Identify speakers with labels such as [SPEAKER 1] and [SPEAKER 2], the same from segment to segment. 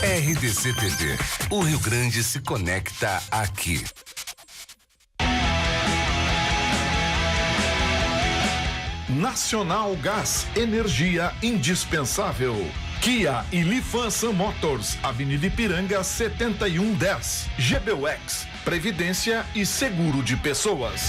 [SPEAKER 1] RDC TV. O Rio Grande se conecta aqui.
[SPEAKER 2] Nacional Gás, energia indispensável. Kia e Lifan Sun Motors, Avenida Ipiranga 7110. GBUX, Previdência e Seguro de Pessoas.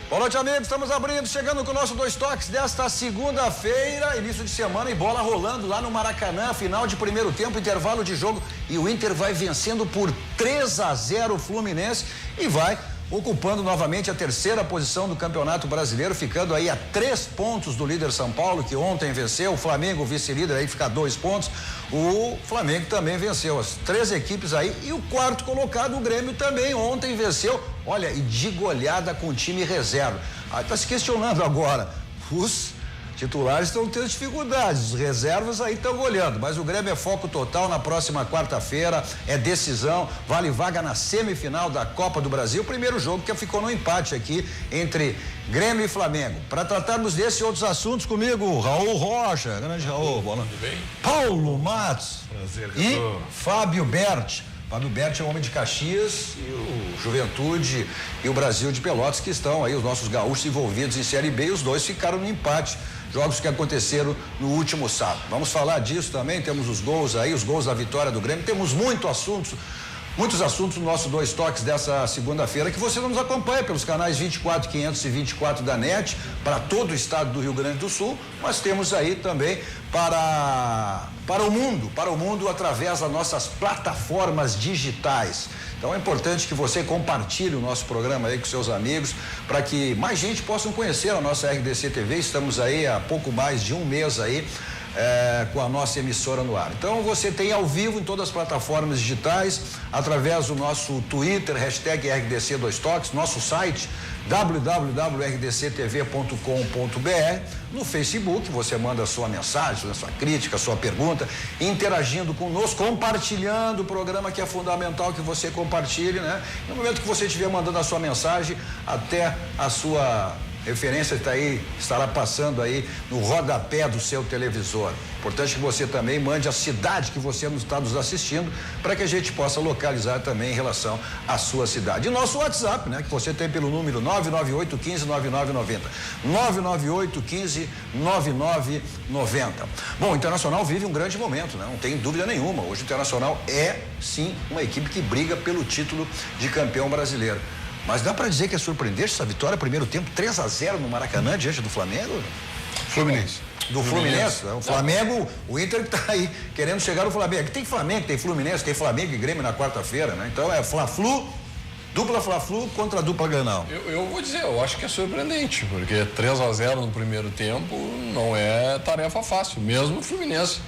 [SPEAKER 3] Boa noite, amigos. Estamos chegando com o nosso Dois Toques desta segunda-feira, início de semana e bola rolando lá no Maracanã, final de primeiro tempo, intervalo de jogo, e o Inter vai vencendo por 3-0 o Fluminense e vai ocupando novamente a terceira posição do Campeonato Brasileiro, ficando aí a 3 pontos do líder São Paulo, que ontem venceu. O Flamengo, vice-líder, aí fica 2 pontos. O Flamengo também venceu as 3 equipes aí, e o quarto colocado, o Grêmio, também ontem venceu. Olha, e de goleada com o time reserva. Aí tá se questionando agora, os titulares estão tendo dificuldades, os reservas aí estão olhando, mas o Grêmio é foco total na próxima quarta-feira, é decisão, vale vaga na semifinal da Copa do Brasil, o primeiro jogo que ficou no empate aqui entre Grêmio e Flamengo. Para tratarmos desses e outros assuntos, comigo, Raul Rocha, grande Raul, bola. Tudo bem? Paulo Matos.
[SPEAKER 4] Prazer,
[SPEAKER 3] e Fábio Berti. Fábio Berti é um homem de Caxias, e o Juventude e o Brasil de Pelotas, que estão aí, os nossos gaúchos envolvidos em Série B, e os dois ficaram no empate. Jogos que aconteceram no último sábado. Vamos falar disso também, temos os gols aí, os gols da vitória do Grêmio, temos muitos assuntos no nosso Dois Toques dessa segunda-feira, que você nos acompanha pelos canais 24, 500 e 24 da NET, para todo o estado do Rio Grande do Sul, mas temos aí também para o mundo através das nossas plataformas digitais. Então é importante que você compartilhe o nosso programa aí com seus amigos, para que mais gente possa conhecer a nossa RDC TV. Estamos aí há pouco mais de um mês aí com a nossa emissora no ar. Então você tem ao vivo em todas as plataformas digitais, através do nosso Twitter, hashtag RDC Dois Toques, nosso site www.rdctv.com.br, no Facebook você manda a sua mensagem, a sua crítica, a sua pergunta, interagindo conosco, compartilhando o programa, que é fundamental que você compartilhe, né? No momento que você estiver mandando a sua mensagem, até a sua referência estará passando aí no rodapé do seu televisor. Importante que você também mande a cidade que você está nos assistindo, para que a gente possa localizar também em relação à sua cidade. E nosso WhatsApp, né? Que você tem pelo número 998-15-9990. 998-15-9990. Bom, o Internacional vive um grande momento, né? Não tem dúvida nenhuma. Hoje o Internacional é, sim, uma equipe que briga pelo título de campeão brasileiro. Mas dá para dizer que é surpreendente essa vitória, primeiro tempo, 3-0 no Maracanã, diante do Flamengo?
[SPEAKER 4] Fluminense.
[SPEAKER 3] Do Fluminense. O Flamengo, o Inter que tá aí querendo chegar no Flamengo. Tem Flamengo, tem Fluminense, tem Flamengo e Grêmio na quarta-feira, né? Então é Fla-Flu, dupla Fla-Flu contra a dupla Grenal.
[SPEAKER 4] Eu vou dizer, eu acho que é surpreendente, porque 3-0 no primeiro tempo não é tarefa fácil, mesmo o Fluminense.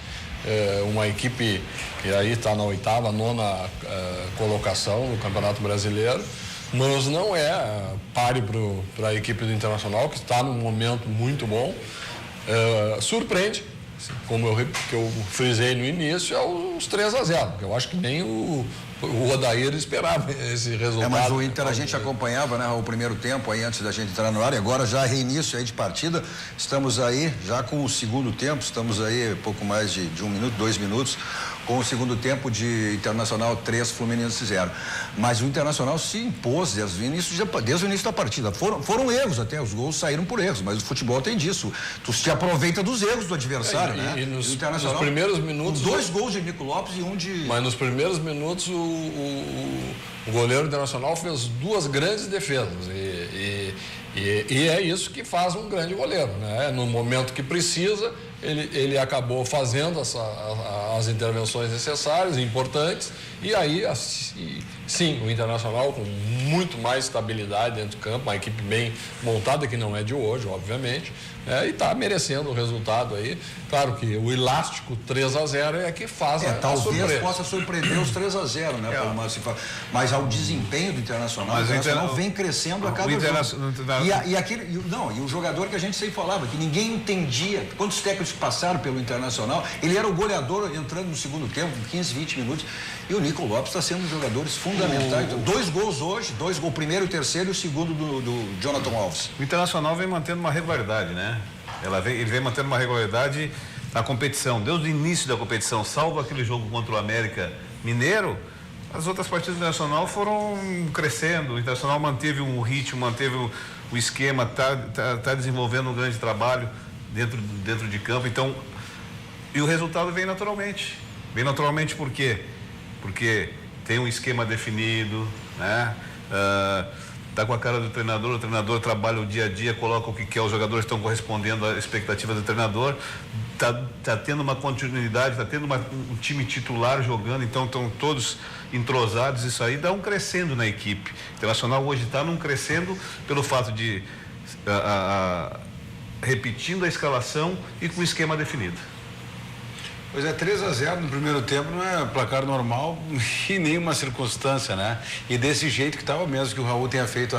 [SPEAKER 4] É uma equipe que aí está na 8ª, 9ª colocação no Campeonato Brasileiro. Mas não é páreo para a equipe do Internacional, que está num momento muito bom. Surpreende, como que eu frisei no início, é os 3-0, porque eu acho que nem o Odair esperava esse resultado.
[SPEAKER 3] Mas o Inter a gente acompanhava, né, o primeiro tempo aí antes da gente entrar no ar, e agora já reinício aí de partida, estamos aí já com o segundo tempo, estamos aí pouco mais de 1 minuto, 2 minutos, com o segundo tempo de Internacional 3, Fluminense 0. Mas o Internacional se impôs desde o início da partida. Foram erros até, os gols saíram por erros, mas o futebol tem disso. Tu se aproveita dos erros do adversário, né?
[SPEAKER 4] E nos primeiros minutos...
[SPEAKER 3] 2 gols de Nico Lopes e 1 de...
[SPEAKER 4] Mas nos primeiros minutos o goleiro Internacional fez 2 grandes defesas. E é isso que faz um grande goleiro, né? No momento que precisa, ele acabou fazendo as intervenções necessárias, importantes, e aí, sim, o Internacional com muito mais estabilidade dentro do campo, uma equipe bem montada, que não é de hoje, obviamente, e está merecendo o resultado aí. Claro que o elástico 3-0 é que faz a
[SPEAKER 3] talvez
[SPEAKER 4] surpresa.
[SPEAKER 3] Possa surpreender os 3-0, né? Mas ao desempenho do Internacional, o Internacional vem crescendo a cada jogo. E o jogador que a gente sempre falava, que ninguém entendia, quantos técnicos passaram pelo Internacional, ele era o goleador entrando no segundo tempo, 15, 20 minutos, e o Nico Lopes está sendo um dos jogadores fundamentais. 2 gols hoje, 2 gols, o primeiro, o terceiro e o segundo do Jonathan Alves.
[SPEAKER 5] O Internacional vem mantendo uma regularidade, né? Ele vem mantendo uma regularidade na competição, desde o início da competição, salvo aquele jogo contra o América Mineiro, as outras partidas do Internacional foram crescendo, o Internacional manteve um ritmo, manteve o esquema, tá desenvolvendo um grande trabalho dentro de campo, então, e o resultado vem naturalmente. Vem naturalmente por quê? Porque tem um esquema definido, né? Tá com a cara do treinador, o treinador trabalha o dia a dia, coloca o que quer, os jogadores estão correspondendo às expectativas do treinador, tá tendo uma continuidade, tá tendo um time titular jogando, então estão todos entrosados, isso aí dá um crescendo na equipe. O Internacional hoje está num crescendo pelo fato de repetindo a escalação e com o esquema definido.
[SPEAKER 6] Pois é, 3-0 no primeiro tempo não é placar normal em nenhuma circunstância, né? E desse jeito que estava mesmo, que o Raul tenha feito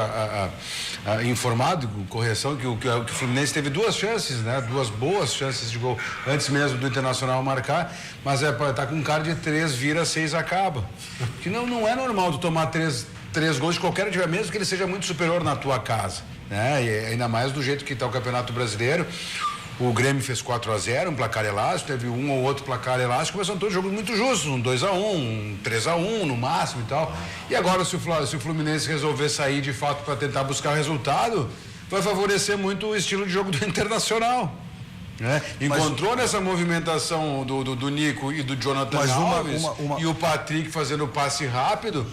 [SPEAKER 6] informado, correção, que o Fluminense teve 2 chances, né? 2 boas chances de gol antes mesmo do Internacional marcar, mas tá com cara de 3 vira, 6 acaba. Que não é normal tu tomar 3 gols de qualquer time, mesmo que ele seja muito superior na tua casa, né? E ainda mais do jeito que está o Campeonato Brasileiro. O Grêmio fez 4-0, um placar elástico, teve um ou outro placar elástico, mas são todos jogos muito justos, um 2-1, um 3-1 no máximo e tal. E agora, se o Fluminense resolver sair de fato para tentar buscar resultado, vai favorecer muito o estilo de jogo do Internacional. Né? Encontrou nessa movimentação do Nico e do Jonathan Alves e o Patrick fazendo o passe rápido,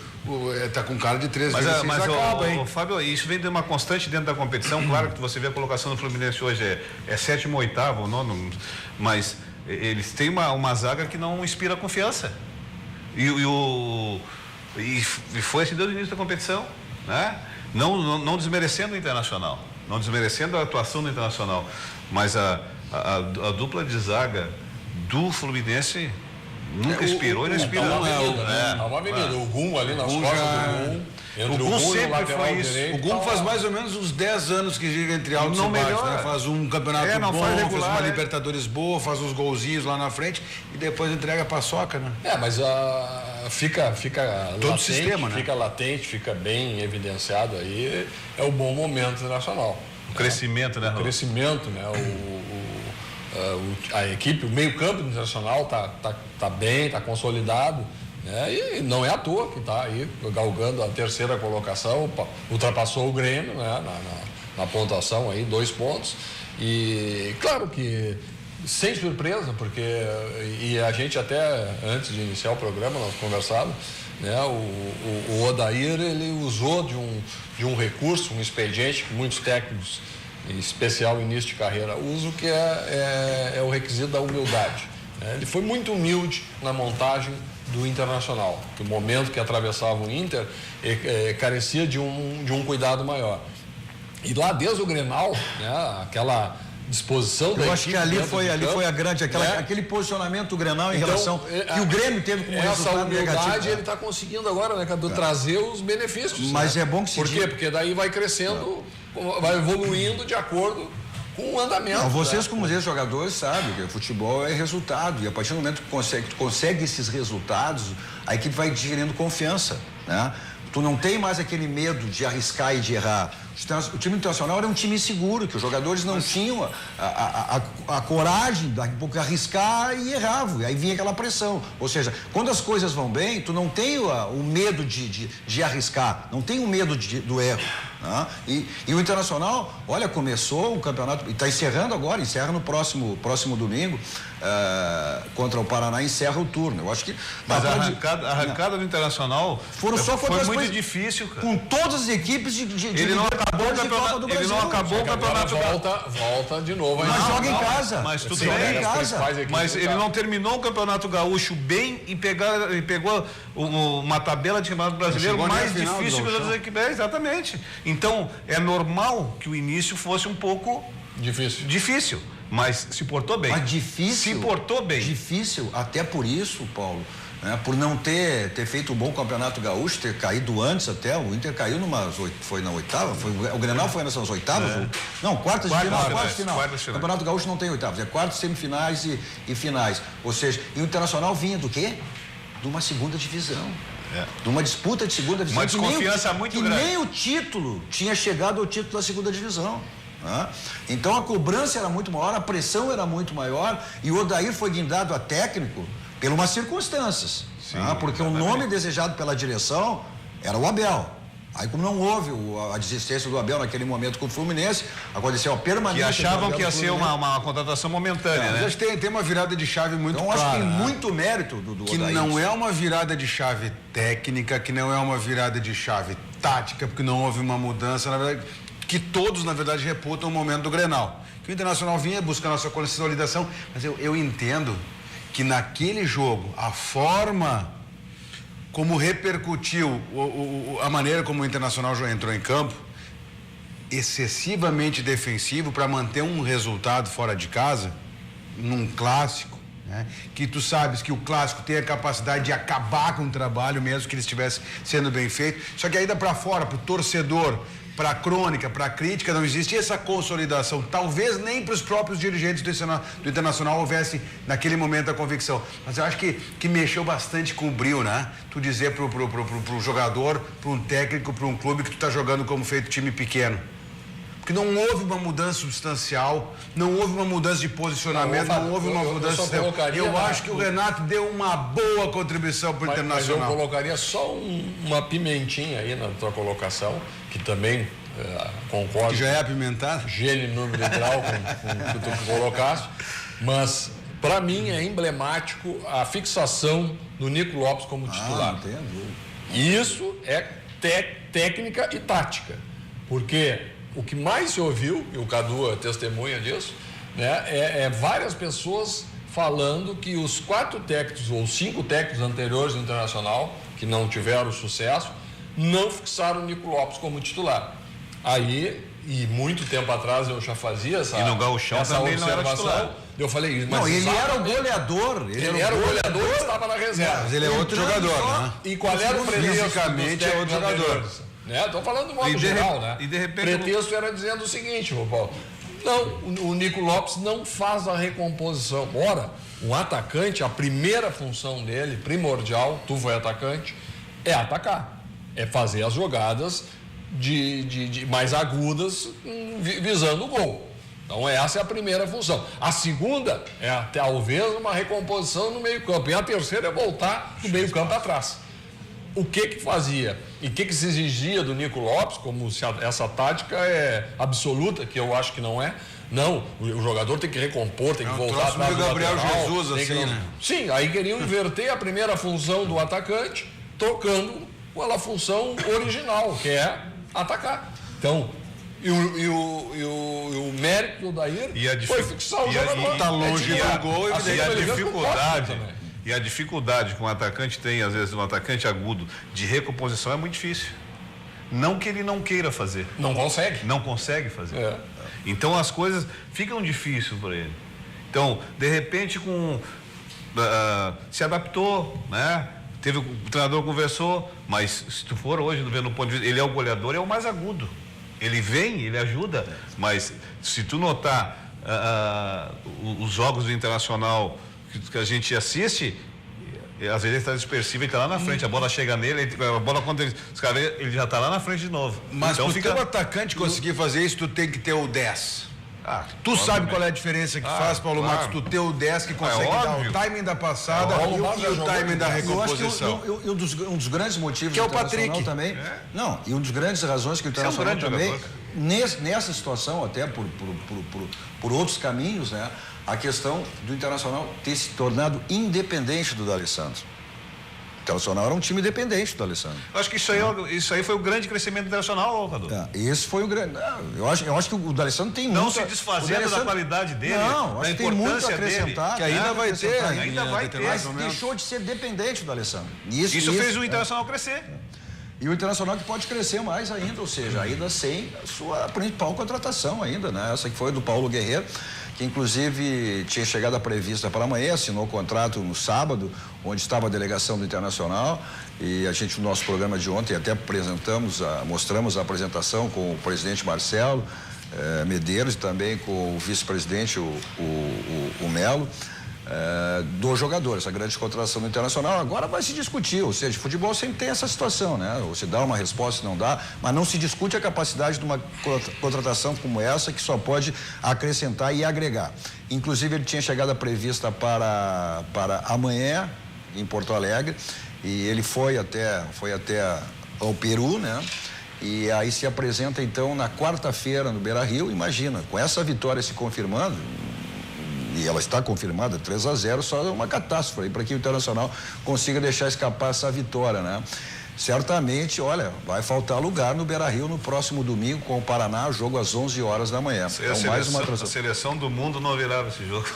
[SPEAKER 6] tá com cara de 3 vezes
[SPEAKER 5] mas
[SPEAKER 6] acaba, hein?
[SPEAKER 5] Fábio, isso vem de uma constante dentro da competição. Claro que você vê a colocação do Fluminense hoje é 7º, 8º, 9º, mas eles têm uma zaga que não inspira confiança. E foi assim desde o início da competição, né? Não desmerecendo o Internacional, não desmerecendo a atuação do Internacional, mas a dupla de zaga do Fluminense nunca inspirou e não inspira.
[SPEAKER 4] É uma avenida. O Gum ali nas costas do Gum.
[SPEAKER 5] O Gum sempre foi isso.
[SPEAKER 4] Direito,
[SPEAKER 6] o Gum faz mais ou menos uns 10 anos que gira entre altos e baixos, né? Faz um campeonato bom,
[SPEAKER 5] faz regular,
[SPEAKER 6] faz uma Libertadores boa, faz uns golzinhos lá na frente e depois entrega a paçoca, né?
[SPEAKER 4] Mas fica
[SPEAKER 6] todo
[SPEAKER 4] latente,
[SPEAKER 6] sistema, né?
[SPEAKER 4] Fica latente, fica bem evidenciado aí, é o bom momento internacional.
[SPEAKER 5] O crescimento, né?
[SPEAKER 4] O crescimento, né? A equipe, o meio-campo internacional tá bem, tá consolidado, né? E não é à toa que tá aí galgando a 3ª colocação, ultrapassou o Grêmio, né? Na pontuação aí, 2 pontos. E claro que sem surpresa, porque e a gente até antes de iniciar o programa nós conversávamos, né? O Odair, ele usou de um recurso, um expediente que muitos técnicos, em especial início de carreira, usam, que é o requisito da humildade, né? Ele foi muito humilde na montagem do Internacional, que o momento que atravessava o Inter carecia de um cuidado maior. E lá desde o Grenal, né? Aquela disposição da
[SPEAKER 3] Eu acho que ali foi a grande,
[SPEAKER 4] né?
[SPEAKER 3] aquele posicionamento do Grenal em relação que o Grêmio teve como resultado negativo.
[SPEAKER 4] Ele está conseguindo agora, né, Cadu, trazer os benefícios.
[SPEAKER 3] Mas
[SPEAKER 4] né?
[SPEAKER 3] é bom que se
[SPEAKER 4] Por quê? Porque daí vai crescendo, vai evoluindo de acordo com o andamento.
[SPEAKER 3] Não, vocês, como ex-jogadores, sabem que o futebol é resultado. E a partir do momento que tu consegue esses resultados, a equipe vai adquirindo confiança, né? Tu não tem mais aquele medo de arriscar e de errar. O time internacional era um time seguro, que os jogadores não tinham a coragem de arriscar e erravam. E aí vinha aquela pressão. Ou seja, quando as coisas vão bem, tu não tem o medo de arriscar, não tem o medo do erro. Né? E o Internacional, olha, começou o campeonato, e está encerrando agora, encerra no próximo domingo, contra o Paraná, encerra o turno. Eu acho que...
[SPEAKER 5] Mas a arrancada do Internacional foi muito difícil, cara.
[SPEAKER 3] Com todas as equipes
[SPEAKER 5] ele não acabou o campeonato. Ele não acabou o campeonato.
[SPEAKER 4] Volta de novo.
[SPEAKER 3] Mas joga em casa.
[SPEAKER 5] Mas tudo bem.
[SPEAKER 3] Em casa.
[SPEAKER 5] Mas ele não terminou o Campeonato Gaúcho bem e pegou uma tabela de Campeonato Brasileiro mais difícil que as outras equipes. Exatamente. Então, é normal que o início fosse um pouco difícil. Mas se portou bem.
[SPEAKER 3] Mas difícil.
[SPEAKER 5] Se portou bem.
[SPEAKER 3] Difícil, até por isso, Paulo, né, por não ter feito um bom Campeonato Gaúcho, ter caído antes até, o Inter caiu foi na 8ª, o Grenal foi nessas 8ª? Não, quartas de final. O Campeonato Gaúcho não tem 8ª, é quartas, semifinais e finais. Ou seja, e o Internacional vinha do quê? De uma 2ª divisão. De uma disputa de 2ª divisão.
[SPEAKER 5] Uma desconfiança muito grande.
[SPEAKER 3] Que nem o título tinha chegado ao título da 2ª divisão. Né? Então a cobrança era muito maior, a pressão era muito maior e o Odair foi guindado a técnico por umas circunstâncias.
[SPEAKER 5] Sim,
[SPEAKER 3] porque o nome desejado pela direção era o Abel. Aí, como não houve a desistência do Abel naquele momento com o Fluminense, aconteceu a permanência.
[SPEAKER 5] Que achavam que ia ser uma contratação momentânea, né?
[SPEAKER 6] Mas tem uma virada de chave muito
[SPEAKER 3] clara. Então, acho que tem muito mérito do
[SPEAKER 6] que
[SPEAKER 3] Odair.
[SPEAKER 6] não é uma virada de chave técnica, que não é uma virada de chave tática, porque não houve uma mudança, na verdade, que todos, na verdade, reputam o momento do Grenal. Que o Internacional vinha buscando a sua consolidação, mas eu entendo que naquele jogo, a forma como repercutiu a maneira como o Internacional entrou em campo, excessivamente defensivo para manter um resultado fora de casa, num clássico, né? Que tu sabes que o clássico tem a capacidade de acabar com o trabalho, mesmo que ele estivesse sendo bem feito, só que ainda para fora, para o torcedor, para a crônica, para a crítica, não existe essa consolidação. Talvez nem para os próprios dirigentes do Internacional houvesse naquele momento a convicção. Mas eu acho que mexeu bastante com o brio, né? Tu dizer pro jogador, para um técnico, para um clube que tu tá jogando como feito time pequeno. Porque não houve uma mudança substancial, não houve uma mudança de posicionamento, não houve uma mudança de... Eu acho que o Renato deu uma boa contribuição para o Internacional.
[SPEAKER 4] Mas eu colocaria só uma pimentinha aí na tua colocação, que também concordo.
[SPEAKER 6] Que já é apimentado?
[SPEAKER 4] Gênio, número e grau com o que tu colocaste. Mas, para mim, é emblemático a fixação do Nico Lopes como titular. E isso é técnica e tática. Porque o que mais se ouviu, e o Cadu é testemunha disso, né, é várias pessoas falando que os 4 técnicos ou 5 técnicos anteriores do Internacional, que não tiveram sucesso, não fixaram o Nico Lopes como titular. Aí, e muito tempo atrás eu já fazia essa
[SPEAKER 5] também não era titular.
[SPEAKER 4] Eu falei, mas
[SPEAKER 3] não, ele era o goleador.
[SPEAKER 4] Ele era o goleador que estava na reserva.
[SPEAKER 6] Mas ele é outro jogador, né?
[SPEAKER 4] E qual era o pretexto?
[SPEAKER 6] Fisicamente é outro jogador.
[SPEAKER 4] Estou falando de modo geral, né?
[SPEAKER 5] E de repente...
[SPEAKER 4] O pretexto era dizendo o seguinte, Paulo. Não, o Nico Lopes não faz a recomposição. Ora, um atacante, a primeira função dele, primordial, tu foi atacante, é atacar. É fazer as jogadas de mais agudas visando o gol. Então essa é a primeira função. A segunda é talvez uma recomposição no meio campo. E a terceira é voltar do meio campo atrás. O que fazia e o que se exigia do Nico Lopes, como se essa tática é absoluta, que eu acho que não é. Não, o jogador tem que recompor, tem que voltar atrás do
[SPEAKER 6] Gabriel
[SPEAKER 4] lateral,
[SPEAKER 6] Jesus, assim, né?
[SPEAKER 4] Sim, aí queriam inverter a primeira função do atacante, trocando pela função original, que é atacar. Então, e o mérito do Odair foi fixar o jogador.
[SPEAKER 5] Está longe do gol,
[SPEAKER 4] e
[SPEAKER 5] a dificuldade que um atacante tem, às vezes, um atacante agudo de recomposição é muito difícil. Não que ele não queira fazer.
[SPEAKER 4] Não consegue.
[SPEAKER 5] Não consegue fazer. Então as coisas ficam difíceis para ele. Então, de repente, se adaptou, né? O treinador conversou, mas se tu for hoje ver no ponto de vista, ele é o goleador, é o mais agudo. Ele vem, ele ajuda, mas se tu notar os jogos do Internacional que a gente assiste, às vezes ele está dispersivo, ele está lá na frente, a bola chega nele, a bola quando ele já está lá na frente de novo.
[SPEAKER 6] Mas então, para o atacante conseguir fazer isso, tu tem que ter o 10. Tu sabe qual é a diferença que faz, Paulo Matos, tu ter o 10 que consegue dar o timing da passada e o timing da recomposição.
[SPEAKER 3] Um dos grandes motivos
[SPEAKER 6] que é o
[SPEAKER 3] do Internacional
[SPEAKER 6] Patrick
[SPEAKER 3] também. Não, e uma das grandes razões que o Internacional também, nessa situação, até por outros caminhos, né? A questão do Internacional ter se tornado independente do D'Alessandro. O Internacional era um time dependente do D'Alessandro.
[SPEAKER 5] Eu acho que isso aí foi o grande crescimento internacional, Cadu.
[SPEAKER 3] Esse foi o grande. Eu acho que o D'Alessandro tem muito.
[SPEAKER 5] Não se desfazendo da qualidade dele,
[SPEAKER 3] da
[SPEAKER 5] importância
[SPEAKER 3] tem muito a acrescentar.
[SPEAKER 5] Dele,
[SPEAKER 6] que ainda vai ter.
[SPEAKER 5] Ainda vai ter.
[SPEAKER 3] Mas deixou de ser dependente do D'Alessandro.
[SPEAKER 5] Isso fez o Internacional crescer.
[SPEAKER 3] E o Internacional que pode crescer mais ainda, ou seja, ainda sem a sua principal contratação ainda, né? Essa que foi do Paulo Guerreiro, que inclusive tinha chegada prevista para amanhã, assinou o contrato no sábado, onde estava a delegação do Internacional, e a gente no nosso programa de ontem até mostramos a apresentação com o presidente Marcelo Medeiros e também com o vice-presidente o Melo. do jogador, essa grande contratação do Internacional. Agora vai se discutir, ou seja, futebol sempre tem essa situação, né? Ou se dá uma resposta, se não dá, mas não se discute a capacidade de uma contratação como essa, que só pode acrescentar e agregar. Inclusive, ele tinha chegada prevista para amanhã, em Porto Alegre, e ele foi até ao Peru, né? E aí se apresenta, então, na quarta-feira no Beira-Rio. Imagina, com essa vitória se confirmando, e ela está confirmada, 3-0, só uma catástrofe aí para que o Internacional consiga deixar escapar essa vitória, né? Certamente, olha, vai faltar lugar no Beira-Rio no próximo domingo com o Paraná, jogo às 11 horas da manhã.
[SPEAKER 5] Então, mais uma atração. A seleção do mundo não virava esse jogo.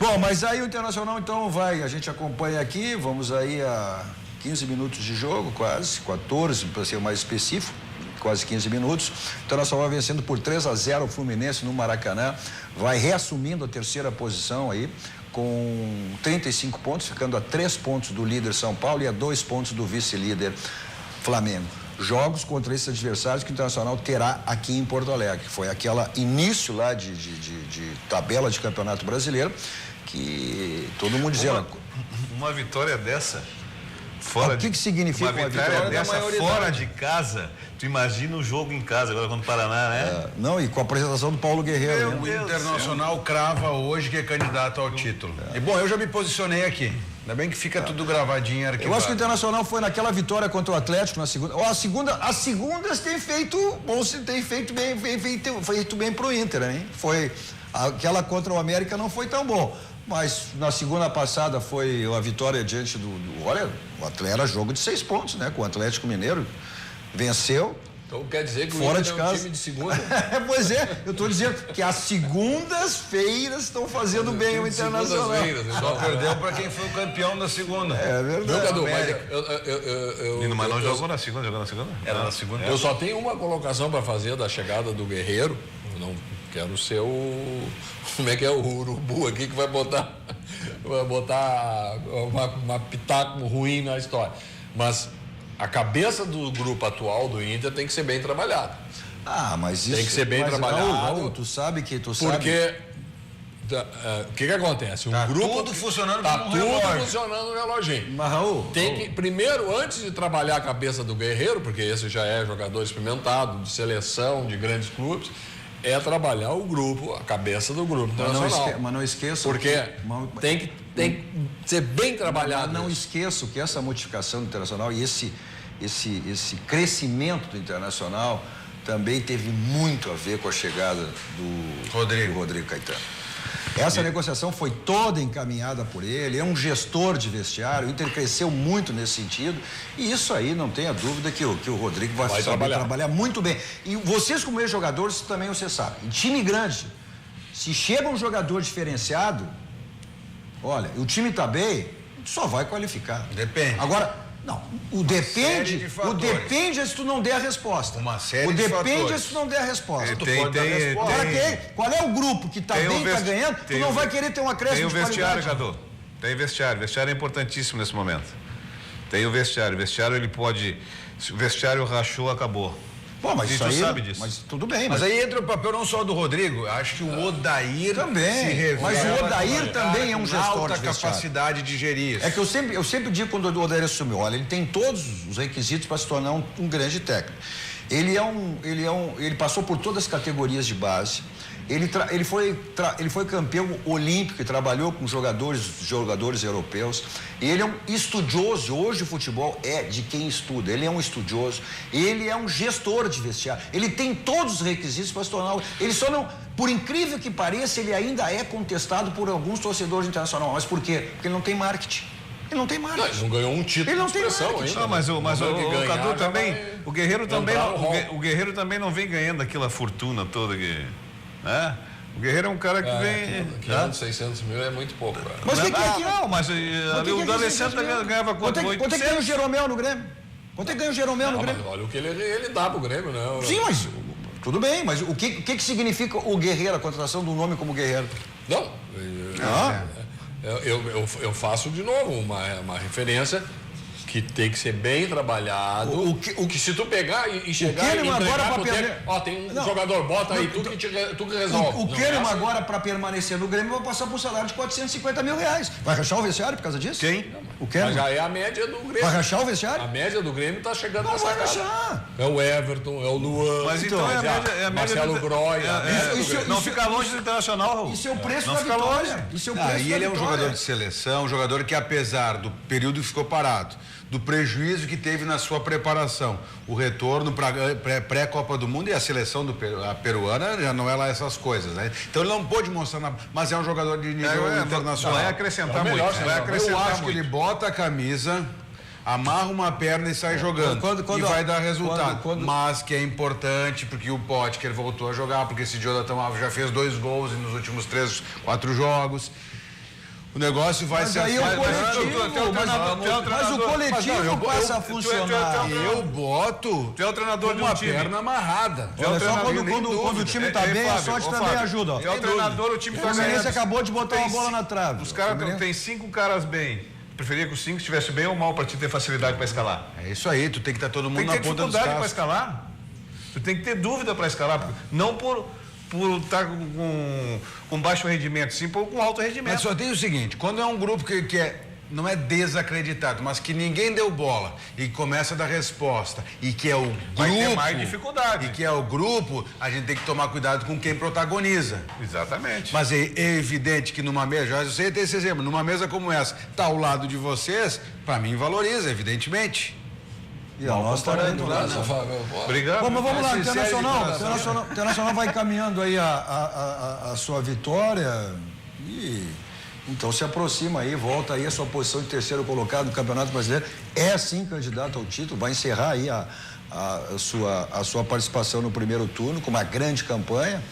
[SPEAKER 3] Bom, mas aí o Internacional, então, a gente acompanha aqui, vamos aí a 15 minutos de jogo, quase, 14, para ser mais específico. Quase 15 minutos. O Internacional vai vencendo por 3-0 o Fluminense no Maracanã, vai reassumindo a terceira posição aí, com 35 pontos, ficando a 3 pontos do líder São Paulo e a 2 pontos do vice-líder Flamengo. Jogos contra esses adversários que o Internacional terá aqui em Porto Alegre, que foi aquela início lá de tabela de Campeonato Brasileiro, que todo mundo dizia...
[SPEAKER 5] Uma vitória dessa...
[SPEAKER 3] O que significa
[SPEAKER 5] uma vitória dessa fora de casa? Tu imagina o jogo em casa, agora contra o Paraná, né?
[SPEAKER 3] Não, e com a apresentação do Paulo Guerreiro.
[SPEAKER 6] O Internacional crava hoje que é candidato ao título. E bom, eu já me posicionei aqui. Ainda bem que fica tudo gravadinho, arquivado.
[SPEAKER 3] Eu acho que o Internacional foi naquela vitória contra o Atlético na segunda. As segundas tem feito bem pro Inter, né? Foi aquela contra o América não foi tão bom. Mas na segunda passada foi a vitória diante olha, o Atlético era jogo de 6 pontos, né? Com o Atlético Mineiro, venceu.
[SPEAKER 4] Então quer dizer que
[SPEAKER 3] fora
[SPEAKER 4] o
[SPEAKER 3] de
[SPEAKER 4] Inter é
[SPEAKER 3] casa.
[SPEAKER 4] um time de segunda?
[SPEAKER 3] Pois é, eu estou dizendo que as segundas-feiras estão fazendo bem o Internacional.
[SPEAKER 6] Só perdeu para quem foi o campeão da segunda.
[SPEAKER 3] É verdade.
[SPEAKER 4] Meu Cadu,
[SPEAKER 5] mas não jogou na segunda, jogou na segunda?
[SPEAKER 6] Era na segunda.
[SPEAKER 4] Eu só tenho uma colocação para fazer da chegada do Guerreiro. Eu não quero ser como é que é o urubu aqui que vai botar uma pitaco ruim na história. Mas a cabeça do grupo atual do Inter tem que ser bem trabalhada.
[SPEAKER 3] Mas isso...
[SPEAKER 4] Tem que ser bem trabalhado.
[SPEAKER 3] Raul, tu sabe.
[SPEAKER 4] Porque o que acontece?
[SPEAKER 6] Tudo funcionando
[SPEAKER 4] tá
[SPEAKER 6] como um relógio.
[SPEAKER 4] Tudo funcionando no reloginho.
[SPEAKER 3] Mas, Raul,
[SPEAKER 4] Primeiro, antes de trabalhar a cabeça do Guerreiro, porque esse já é jogador experimentado, de seleção, de grandes clubes, é trabalhar o grupo, a cabeça do grupo internacional.
[SPEAKER 3] Mas não esqueça...
[SPEAKER 4] Porque tem que ser bem trabalhado.
[SPEAKER 3] Não esqueço que essa modificação do Internacional e esse crescimento do Internacional também teve muito a ver com a chegada do Rodrigo Caetano. Essa negociação foi toda encaminhada por ele, é um gestor de vestiário, o Inter cresceu muito nesse sentido, e isso aí não tenha dúvida que o Rodrigo vai trabalhar muito bem. E vocês, como ex-jogadores, também você sabe, em time grande, se chega um jogador diferenciado, olha, o time está bem, só vai qualificar.
[SPEAKER 6] Depende.
[SPEAKER 3] Agora, não, o depende é se tu não der a resposta.
[SPEAKER 6] Uma série de fatores.
[SPEAKER 3] O depende é se tu não der a resposta. Qual é o grupo que está bem, está ganhando, tu não vai querer ter uma acréscimo de qualidade.
[SPEAKER 5] Tem o vestiário, Cadu. Tem vestiário. Vestiário é importantíssimo nesse momento. Tem o vestiário. O vestiário ele pode... Se o vestiário rachou, acabou.
[SPEAKER 3] Bom, mas isso aí,
[SPEAKER 5] sabe disso.
[SPEAKER 3] Mas tudo bem.
[SPEAKER 6] Mas aí entra o papel não só do Rodrigo, acho que o Odair
[SPEAKER 3] também.
[SPEAKER 6] Se revela.
[SPEAKER 3] Mas o Odair também é um gestor
[SPEAKER 6] alta
[SPEAKER 3] de vestiário.
[SPEAKER 6] Capacidade de gerir isso.
[SPEAKER 3] É que eu sempre digo quando o Odair assumiu, olha, ele tem todos os requisitos para se tornar um grande técnico. Ele passou por todas as categorias de base. Ele foi campeão olímpico e trabalhou com jogadores europeus. Ele é um estudioso. Hoje o futebol é de quem estuda. Ele é um estudioso. Ele é um gestor de vestiário. Ele tem todos os requisitos para se tornar. Ele só não, por incrível que pareça, ele ainda é contestado por alguns torcedores internacionais. Mas por quê? Porque ele não tem marketing. Ele não tem marketing.
[SPEAKER 4] Ele não ganhou um título
[SPEAKER 3] ele não
[SPEAKER 4] de
[SPEAKER 3] tem
[SPEAKER 4] expressão
[SPEAKER 3] marketing.
[SPEAKER 4] ainda.
[SPEAKER 5] Não, mas o Cadu também, o Guerreiro também não vem ganhando aquela fortuna toda que, né? O Guerreiro é um cara que vem...
[SPEAKER 4] 500, 600 mil é muito pouco, cara.
[SPEAKER 3] Mas o que é que
[SPEAKER 5] não, mas o D'Alessandro ganhava quanto?
[SPEAKER 3] Quanto é que ganha o Jeromel no Grêmio? Quanto é que ganha o Jeromel no Grêmio?
[SPEAKER 4] Olha o que ele dá pro Grêmio, né?
[SPEAKER 3] Sim, mas tudo bem, mas o que significa o Guerreiro, a contratação do nome como Guerreiro?
[SPEAKER 4] Não, eu faço de novo uma referência que tem que ser bem trabalhado. O que se tu pegar e chegar e entregar pro técnico, ó, tem um jogador, bota aí, tu que resolve.
[SPEAKER 3] O Kahneman agora, para permanecer no Grêmio, vai passar por um salário de 450 mil reais. Vai rachar o vestiário por causa disso?
[SPEAKER 5] Quem?
[SPEAKER 3] O Kahneman.
[SPEAKER 4] Já é a média do Grêmio.
[SPEAKER 3] Vai rachar o vestiário?
[SPEAKER 4] A média do Grêmio tá chegando
[SPEAKER 3] Não
[SPEAKER 4] nessa
[SPEAKER 3] vai
[SPEAKER 4] casa.
[SPEAKER 3] rachar.
[SPEAKER 4] É o Everton, é o Luan.
[SPEAKER 5] Mas então é a média
[SPEAKER 4] Marcelo Groy.
[SPEAKER 5] Não fica longe do Internacional, Raul.
[SPEAKER 3] Isso é o preço
[SPEAKER 5] Não
[SPEAKER 3] da
[SPEAKER 5] fica
[SPEAKER 3] vitória.
[SPEAKER 5] longe.
[SPEAKER 3] Isso é o preço
[SPEAKER 6] E ele
[SPEAKER 3] da
[SPEAKER 6] é um
[SPEAKER 3] vitória.
[SPEAKER 6] jogador de seleção, um jogador que, apesar do período que ficou parado, do prejuízo que teve na sua preparação, o retorno para pré-Copa do Mundo, e a seleção a peruana já não é lá essas coisas, né? Então ele não pôde mostrar, mas é um jogador de nível internacional.
[SPEAKER 5] Vai acrescentar muito.
[SPEAKER 6] Eu acho que ele bota a camisa, amarra uma perna e sai jogando. E vai dar resultado. Mas que é importante, porque o Potker voltou a jogar, porque esse Jonathan Alves já fez 2 gols nos últimos 3, 4 jogos. O negócio vai ser
[SPEAKER 3] aí
[SPEAKER 6] assim.
[SPEAKER 3] Mas o coletivo passa a funcionar.
[SPEAKER 6] Eu boto
[SPEAKER 5] Tu é o treinador de um
[SPEAKER 6] uma
[SPEAKER 5] time.
[SPEAKER 6] perna amarrada.
[SPEAKER 3] Olha só,
[SPEAKER 6] Sem
[SPEAKER 3] quando o time tá bem, a sorte também ajuda.
[SPEAKER 5] É o treinador, o time
[SPEAKER 3] O
[SPEAKER 5] tá
[SPEAKER 3] Fluminense
[SPEAKER 5] ganhando.
[SPEAKER 3] acabou de botar uma bola na trave.
[SPEAKER 5] Os caras tem 5 caras bem. Preferia que os 5 estivessem bem ou mal para te ter facilidade para escalar.
[SPEAKER 6] É isso aí, tu tem que estar todo mundo
[SPEAKER 5] Tem que
[SPEAKER 6] na
[SPEAKER 5] ter
[SPEAKER 6] ponta dos
[SPEAKER 5] dificuldade para
[SPEAKER 6] cascos.
[SPEAKER 5] escalar. Tu tem que ter dúvida para escalar. Não por estar com baixo rendimento, sim com alto rendimento.
[SPEAKER 6] Mas só tem o seguinte, quando é um grupo que não é desacreditado, mas que ninguém deu bola e começa a dar resposta e que é o grupo,
[SPEAKER 5] vai ter mais dificuldade.
[SPEAKER 6] E que é o grupo, a gente tem que tomar cuidado com quem protagoniza.
[SPEAKER 5] Exatamente.
[SPEAKER 6] Mas é evidente que numa mesa, já sei ter esse exemplo, numa mesa como essa, tá ao lado de vocês, para mim valoriza, evidentemente.
[SPEAKER 3] E a nossa também.
[SPEAKER 5] Obrigado.
[SPEAKER 3] Bom, mas vamos lá,
[SPEAKER 6] Internacional.
[SPEAKER 3] Internacional vai caminhando aí a sua vitória e então se aproxima aí, volta aí a sua posição de terceiro colocado no Campeonato Brasileiro, é sim candidato ao título, vai encerrar aí a sua participação no primeiro turno com uma grande campanha.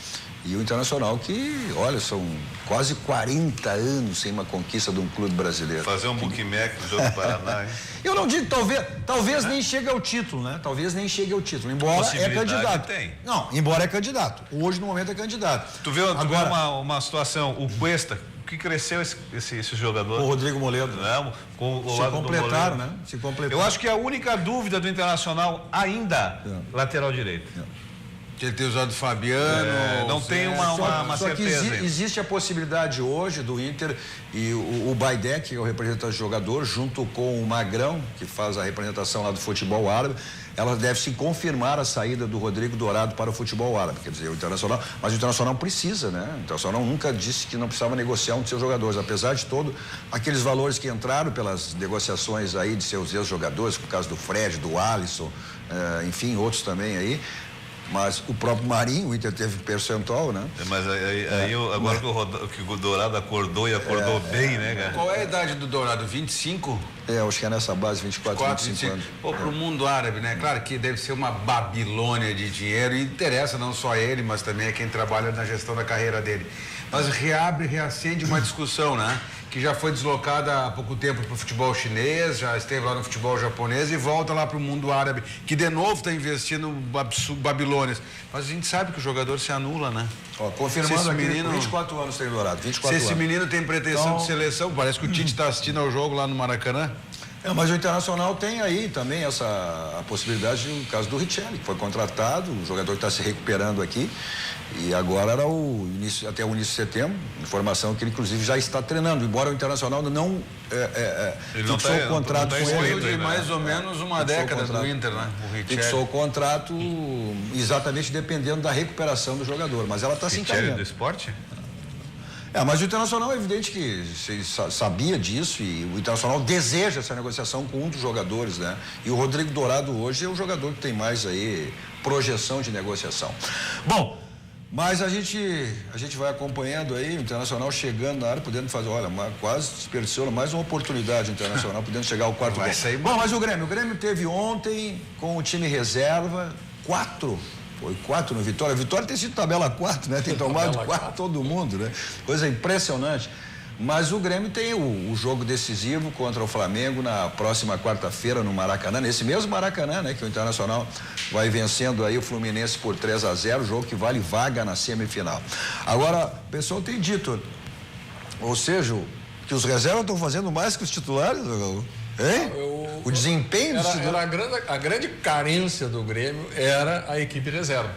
[SPEAKER 3] E o Internacional que, olha, são quase 40 anos sem uma conquista de um clube brasileiro.
[SPEAKER 5] Fazer um bookmaker do jogo do Paraná, hein?
[SPEAKER 3] Eu não digo, talvez nem chegue ao título, né? Talvez nem chegue ao título, embora é candidato.
[SPEAKER 5] Tem.
[SPEAKER 3] Não, embora é candidato. Hoje, no momento, é candidato.
[SPEAKER 5] Tu vê uma situação, o Cuesta, que cresceu esse jogador.
[SPEAKER 3] O Rodrigo Moledo.
[SPEAKER 5] Não, com o
[SPEAKER 3] Se
[SPEAKER 5] lado
[SPEAKER 3] completaram,
[SPEAKER 5] do
[SPEAKER 3] né? Se completaram.
[SPEAKER 5] Eu acho que a única dúvida do Internacional ainda, lateral direito.
[SPEAKER 6] Que ele tem usado o Fabiano.
[SPEAKER 5] Não tem uma
[SPEAKER 3] só que
[SPEAKER 5] certeza.
[SPEAKER 3] existe a possibilidade hoje do Inter e o Baidé, que é o representante do jogador, junto com o Magrão, que faz a representação lá do futebol árabe, ela deve se confirmar a saída do Rodrigo Dourado para o futebol árabe, quer dizer, o Internacional, mas o Internacional precisa, né? O Internacional nunca disse que não precisava negociar um de seus jogadores, apesar de todo aqueles valores que entraram pelas negociações aí de seus ex-jogadores, por causa do Fred, do Alisson, enfim, outros também aí. Mas o próprio Marinho, o Inter teve percentual, né?
[SPEAKER 5] Mas agora que o Dourado acordou e acordou bem, né, cara?
[SPEAKER 6] Qual é a idade do Dourado? 25?
[SPEAKER 3] Acho que é nessa base, 24, 25 anos.
[SPEAKER 6] Pô, pro mundo árabe, né? Claro que deve ser uma Babilônia de dinheiro e interessa não só ele, mas também a quem trabalha na gestão da carreira dele. Mas reacende uma discussão, né? Que já foi deslocada há pouco tempo para o futebol chinês, já esteve lá no futebol japonês e volta lá para o mundo árabe, que de novo está investindo babilônias. Mas a gente sabe que o jogador se anula, né?
[SPEAKER 3] Confirmando aqui, menino, 24 anos tem Dourado, 24 anos.
[SPEAKER 6] Se esse menino tem pretensão de seleção, parece que o Tite está assistindo ao jogo lá no Maracanã.
[SPEAKER 3] Mas o Internacional tem aí também a possibilidade, no caso do Richelli, que foi contratado, o jogador está se recuperando aqui. E agora era até o início de setembro, informação que ele inclusive já está treinando, embora o Internacional não fixou o contrato com ele.
[SPEAKER 6] De mais ou menos uma década do Inter, né?
[SPEAKER 3] Fixou o contrato exatamente dependendo da recuperação do jogador, mas ela está se encaminhando.
[SPEAKER 5] Do esporte?
[SPEAKER 3] Mas o Internacional é evidente que sabia disso e o Internacional deseja essa negociação com um dos jogadores, né? E o Rodrigo Dourado hoje é o jogador que tem mais aí projeção de negociação. Bom, mas a gente vai acompanhando aí o Internacional chegando na área, podendo fazer, quase desperdiçou mais uma oportunidade internacional, podendo chegar ao quarto gol. Bom, mas o Grêmio teve ontem com o time reserva 4 no Vitória. A Vitória tem sido tabela 4, né? Tem tomado 4 todo mundo, né? Coisa impressionante. Mas o Grêmio tem o jogo decisivo contra o Flamengo na próxima quarta-feira no Maracanã, nesse mesmo Maracanã, né? Que o Internacional vai vencendo aí o Fluminense por 3-0, jogo que vale vaga na semifinal. Agora, o pessoal tem dito, ou seja, que os reservas estão fazendo mais que os titulares, hein? O O desempenho
[SPEAKER 4] a grande carência do Grêmio era a equipe reserva.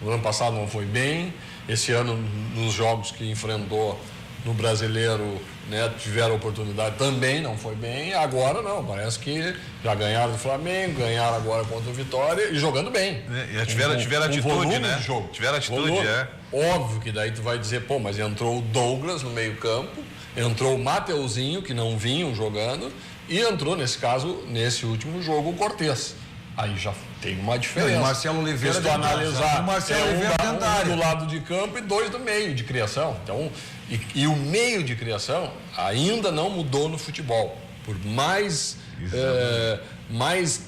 [SPEAKER 4] O ano passado não foi bem, esse ano nos jogos que enfrentou no Brasileiro, né, tiveram oportunidade, também não foi bem, agora não, parece que já ganharam do Flamengo, ganharam agora contra o Vitória e jogando bem.
[SPEAKER 5] E tiveram atitude, né?
[SPEAKER 4] De jogo.
[SPEAKER 5] Tiveram atitude,
[SPEAKER 4] Óbvio que daí tu vai dizer, pô, mas entrou o Douglas no meio campo, entrou o Mateuzinho, que não vinham jogando, e entrou, nesse caso, nesse último jogo, o Cortez. Aí já tem uma diferença.
[SPEAKER 3] O Marcelo Oliveira
[SPEAKER 4] se tu analisar,
[SPEAKER 3] o Marcelo Oliveira
[SPEAKER 4] um do lado de campo e 2 do meio de criação. Então, e o meio de criação ainda não mudou no futebol. Por mais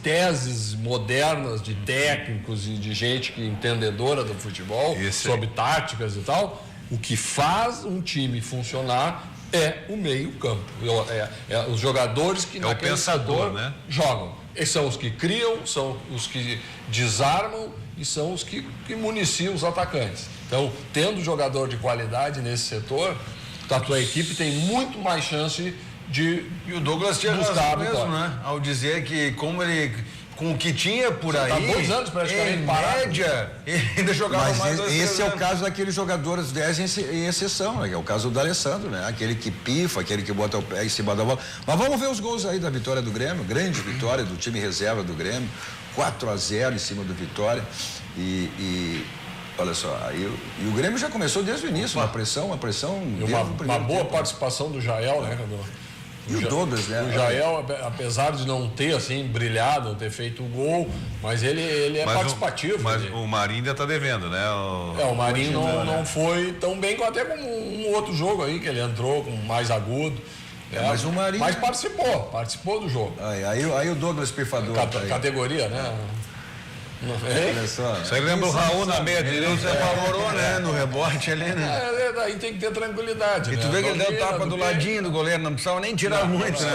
[SPEAKER 4] teses modernas de técnicos e de gente que entendedora do futebol, sobre táticas e tal, o que faz um time funcionar é o meio campo. Os jogadores que naquele
[SPEAKER 5] pensador,
[SPEAKER 4] setor,
[SPEAKER 5] né,
[SPEAKER 4] jogam. Esses são os que criam, são os que desarmam e são os que municiam os atacantes. Então, tendo jogador de qualidade nesse setor, a tua equipe tem muito mais chance de
[SPEAKER 6] E o Douglas tinha razão mesmo, né? Ao dizer que com o que tinha por aí,
[SPEAKER 4] tá 2 anos praticamente
[SPEAKER 6] em
[SPEAKER 4] parado.
[SPEAKER 6] média, ele ainda jogava
[SPEAKER 3] Mas
[SPEAKER 6] mais 2, 3
[SPEAKER 3] esse é o
[SPEAKER 6] anos.
[SPEAKER 3] caso daqueles jogadores 10 em exceção, né? Que é o caso do D'Alessandro, né? Aquele que pifa, aquele que bota o pé em cima da bola. Mas vamos ver os gols aí da vitória do Grêmio, grande vitória do time reserva do Grêmio, 4-0 em cima do Vitória e olha só, e o Grêmio já começou desde o início, uma pressão desde o primeiro
[SPEAKER 4] uma boa
[SPEAKER 3] tempo,
[SPEAKER 4] participação do Jael, né, Cadu?
[SPEAKER 3] E o Douglas, né?
[SPEAKER 4] O Jael, apesar de não ter assim brilhado, não ter feito o gol, mas ele é participativo.
[SPEAKER 5] Mas o Marinho ainda está devendo, né?
[SPEAKER 4] O Marinho não foi tão bem até como um outro jogo aí, que ele entrou com mais agudo.
[SPEAKER 3] Mas o Marinho...
[SPEAKER 4] Mas participou do jogo.
[SPEAKER 3] Aí o Douglas pifador.
[SPEAKER 4] Categoria, né?
[SPEAKER 3] Olha só.
[SPEAKER 5] Isso aí lembra o Raul na meia direita.
[SPEAKER 6] Você apavorou, né? No rebote ali, né?
[SPEAKER 4] Daí tem que ter tranquilidade.
[SPEAKER 6] E tu vê que ele deu tapa do ladinho do goleiro, não precisava nem tirar muito, né?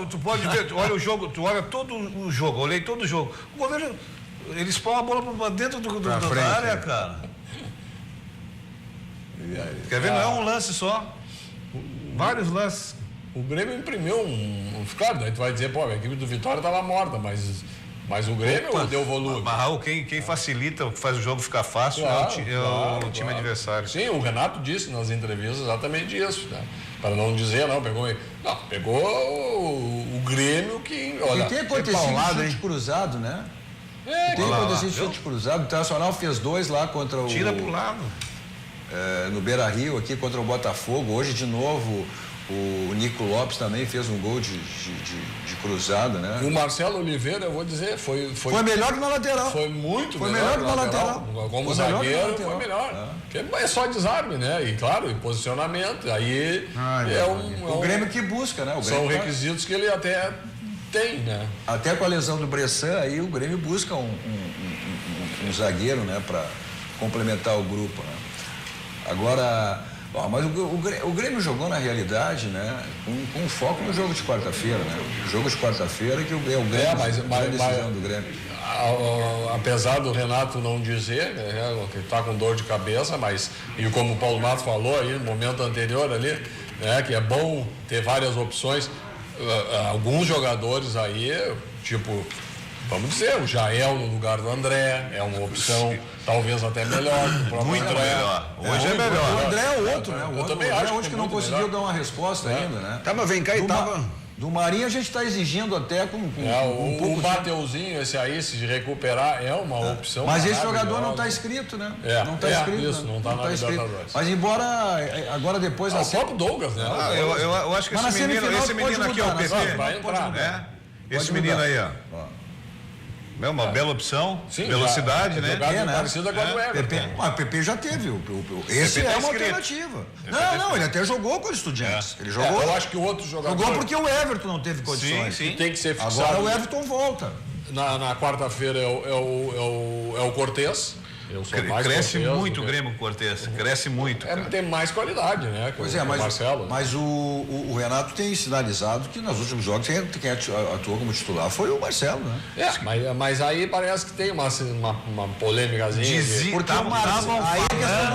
[SPEAKER 5] Tu pode ver, tu olha o jogo, tu olha todo o jogo, olhei todo o jogo. O goleiro, ele espalma a bola pra dentro da área, cara. Quer ver? Não é um lance só. Vários lances.
[SPEAKER 4] O Grêmio imprimiu claro, daí tu vai dizer, pô, a equipe do Vitória estava morta, mas o Grêmio deu volume.
[SPEAKER 5] Mas, Raul, quem facilita, faz o jogo ficar fácil é o time adversário.
[SPEAKER 4] Sim, o Renato disse nas entrevistas exatamente isso, né? Para não dizer, pegou o Grêmio que, olha...
[SPEAKER 3] E tem acontecido chute cruzado, né? Tem acontecido chute cruzado, o Internacional fez 2 lá contra o...
[SPEAKER 5] Tira pro lado.
[SPEAKER 3] No Beira-Rio, aqui contra o Botafogo, hoje de novo... O Nico Lopes também fez um gol de cruzada, né?
[SPEAKER 4] O Marcelo Oliveira, eu vou dizer, foi
[SPEAKER 3] melhor que na lateral.
[SPEAKER 4] Foi muito
[SPEAKER 3] melhor que na lateral.
[SPEAKER 4] Como zagueiro, foi melhor. É só desarme, né? E claro, e posicionamento. Aí
[SPEAKER 3] o Grêmio que busca, né?
[SPEAKER 4] São requisitos que ele até tem, né?
[SPEAKER 3] Até com a lesão do Bressan, aí o Grêmio busca um zagueiro, né? Para complementar o grupo, né? Agora... mas o Grêmio jogou na realidade, né? Com foco no jogo de quarta-feira, né? O jogo de quarta-feira que é o Grêmio, a decisão do Grêmio.
[SPEAKER 4] Apesar do Renato não dizer, né, que está com dor de cabeça, mas e como o Paulo Matos falou aí no momento anterior ali, né, que é bom ter várias opções, alguns jogadores aí, tipo, vamos dizer, o Jael no lugar do André é uma opção talvez até melhor que o próprio
[SPEAKER 5] Muito
[SPEAKER 4] André.
[SPEAKER 5] melhor. Hoje é melhor.
[SPEAKER 3] O André é outro, né?
[SPEAKER 4] Eu também acho
[SPEAKER 3] hoje que não conseguiu dar uma resposta ainda, né?
[SPEAKER 6] Tá, mas vem cá e tava...
[SPEAKER 3] Do Marinho a gente está exigindo até com um pouco...
[SPEAKER 4] O Mateuzinho, esse aí, se recuperar, é uma opção.
[SPEAKER 3] Mas esse jogador não está inscrito, né?
[SPEAKER 4] Não está inscrito. Isso, não está na Libertadores.
[SPEAKER 3] Mas embora agora depois...
[SPEAKER 4] O próprio Douglas, né?
[SPEAKER 5] Eu acho que esse menino aqui, o PP...
[SPEAKER 4] Vai entrar,
[SPEAKER 5] né? Esse menino aí, ó. É uma bela opção, sim, velocidade, né?
[SPEAKER 4] Parecida com o Everton.
[SPEAKER 3] O PP já teve. Esse é uma alternativa. Não, ele até jogou com os Estudiantes. Ele jogou.
[SPEAKER 4] Eu acho que o outro jogador.
[SPEAKER 3] Jogou porque o Everton não teve condições.
[SPEAKER 4] Sim. Tem que ser fixado.
[SPEAKER 3] Agora o Everton volta.
[SPEAKER 4] Na quarta-feira é o Cortez. Eu sou mais
[SPEAKER 5] Cresce
[SPEAKER 4] Cortez
[SPEAKER 5] muito
[SPEAKER 4] do
[SPEAKER 5] o
[SPEAKER 4] que-
[SPEAKER 5] Grêmio com o Cortez. Cresce muito. cara.
[SPEAKER 4] Tem mais qualidade, né? que
[SPEAKER 3] Pois
[SPEAKER 4] o-
[SPEAKER 3] é,
[SPEAKER 4] que o
[SPEAKER 3] mas,
[SPEAKER 4] Marcelo.
[SPEAKER 3] mas o Renato tem sinalizado que nos últimos jogos quem atuou como titular foi o Marcelo, né?
[SPEAKER 4] Mas aí parece que tem uma polêmicazinha.
[SPEAKER 3] Porque o Marcelo, aí a questão do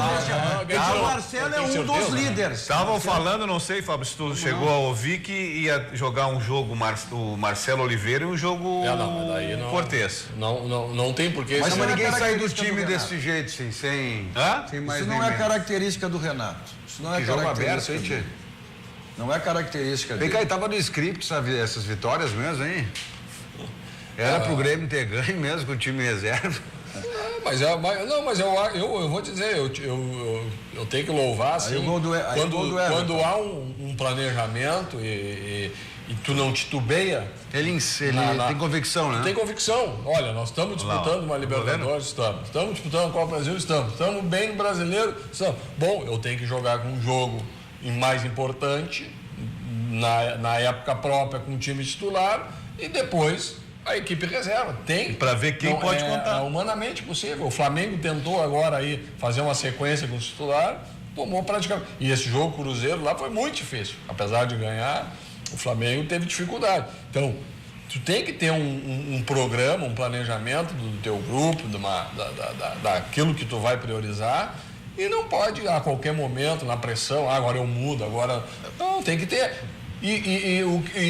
[SPEAKER 4] Marcelo.
[SPEAKER 3] o Marcelo é um dos líderes.
[SPEAKER 5] Estavam falando, não sei, Fábio, se tu chegou a ouvir que ia jogar um jogo o Marcelo Oliveira e um jogo
[SPEAKER 4] Mas daí não.
[SPEAKER 5] Cortez.
[SPEAKER 4] Não tem porquê.
[SPEAKER 6] Mas
[SPEAKER 4] Isso não é
[SPEAKER 6] ninguém sai do
[SPEAKER 3] característica
[SPEAKER 6] time
[SPEAKER 3] do Renato.
[SPEAKER 6] desse jeito, sem
[SPEAKER 5] Hã?
[SPEAKER 6] mais
[SPEAKER 3] Isso
[SPEAKER 6] nem
[SPEAKER 3] não é
[SPEAKER 6] menos.
[SPEAKER 3] característica do Renato. Isso não é
[SPEAKER 6] Que jogo aberto,
[SPEAKER 3] característica
[SPEAKER 6] hein,
[SPEAKER 3] dele.
[SPEAKER 6] Tchê?
[SPEAKER 3] Não é característica
[SPEAKER 6] Vem
[SPEAKER 3] dele.
[SPEAKER 6] cá, e tava no script essas vitórias mesmo, hein? Era pro Grêmio ter ganho mesmo com o time reserva.
[SPEAKER 4] Mas eu vou dizer, eu tenho que louvar assim,
[SPEAKER 3] o gol do Everton.
[SPEAKER 4] quando há um planejamento e tu não titubeia,
[SPEAKER 6] Ele tem convicção, né?
[SPEAKER 4] tem convicção. Olha, nós estamos disputando uma Libertadores, estamos disputando a Copa Brasil, estamos bem no Brasileiro, estamos. Bom, eu tenho que jogar com um jogo mais importante, na época própria com o time titular e depois a equipe reserva. Tem.
[SPEAKER 5] Para ver quem pode contar.
[SPEAKER 4] É humanamente possível. O Flamengo tentou agora aí fazer uma sequência com o titular, tomou praticamente. E esse jogo Cruzeiro lá foi muito difícil. Apesar de ganhar, o Flamengo teve dificuldade. Então, tu tem que ter um programa, um planejamento do teu grupo, daquilo que tu vai priorizar. E não pode, a qualquer momento, na pressão, agora eu mudo, agora. Não, tem que ter. E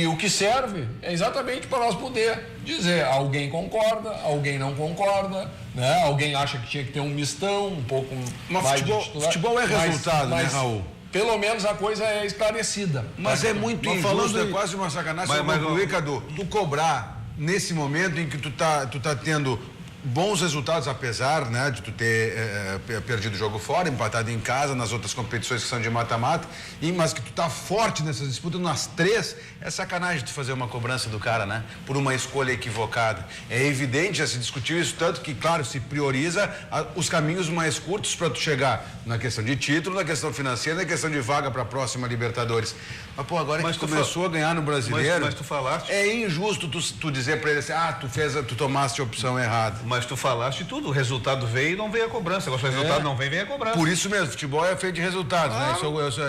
[SPEAKER 4] o que serve é exatamente para nós poder dizer, alguém concorda, alguém não concorda, né? Alguém acha que tinha que ter um mistão, um pouco
[SPEAKER 6] Mas
[SPEAKER 4] mais de
[SPEAKER 6] futebol é resultado, né, Raul?
[SPEAKER 4] Pelo menos a coisa é esclarecida.
[SPEAKER 6] Mas é muito
[SPEAKER 3] Mas
[SPEAKER 6] injusto,
[SPEAKER 3] falando
[SPEAKER 6] é
[SPEAKER 3] em-
[SPEAKER 6] quase uma sacanagem.
[SPEAKER 5] Mas,
[SPEAKER 6] Cadu, tu cobrar nesse momento em que tu tá tendo bons resultados, apesar, né, de tu ter perdido o jogo fora, empatado em casa, nas outras competições que são de mata-mata, mas que tu tá forte nessas disputas, nas três, é sacanagem tu fazer uma cobrança do cara, né? Por uma escolha equivocada. É evidente, já se discutiu isso, tanto que, claro, se prioriza os caminhos mais curtos para tu chegar na questão de título, na questão financeira, na questão de vaga para a próxima Libertadores. Mas, pô, agora que tu começou a ganhar no Brasileiro,
[SPEAKER 5] Mas tu falaste.
[SPEAKER 6] é injusto tu dizer para ele assim, tu tomaste a opção errada.
[SPEAKER 5] Mas tu falaste tudo, o resultado veio e não veio a cobrança. Agora, se o resultado não vem a cobrança.
[SPEAKER 6] Por isso mesmo, futebol é feito de resultados, né?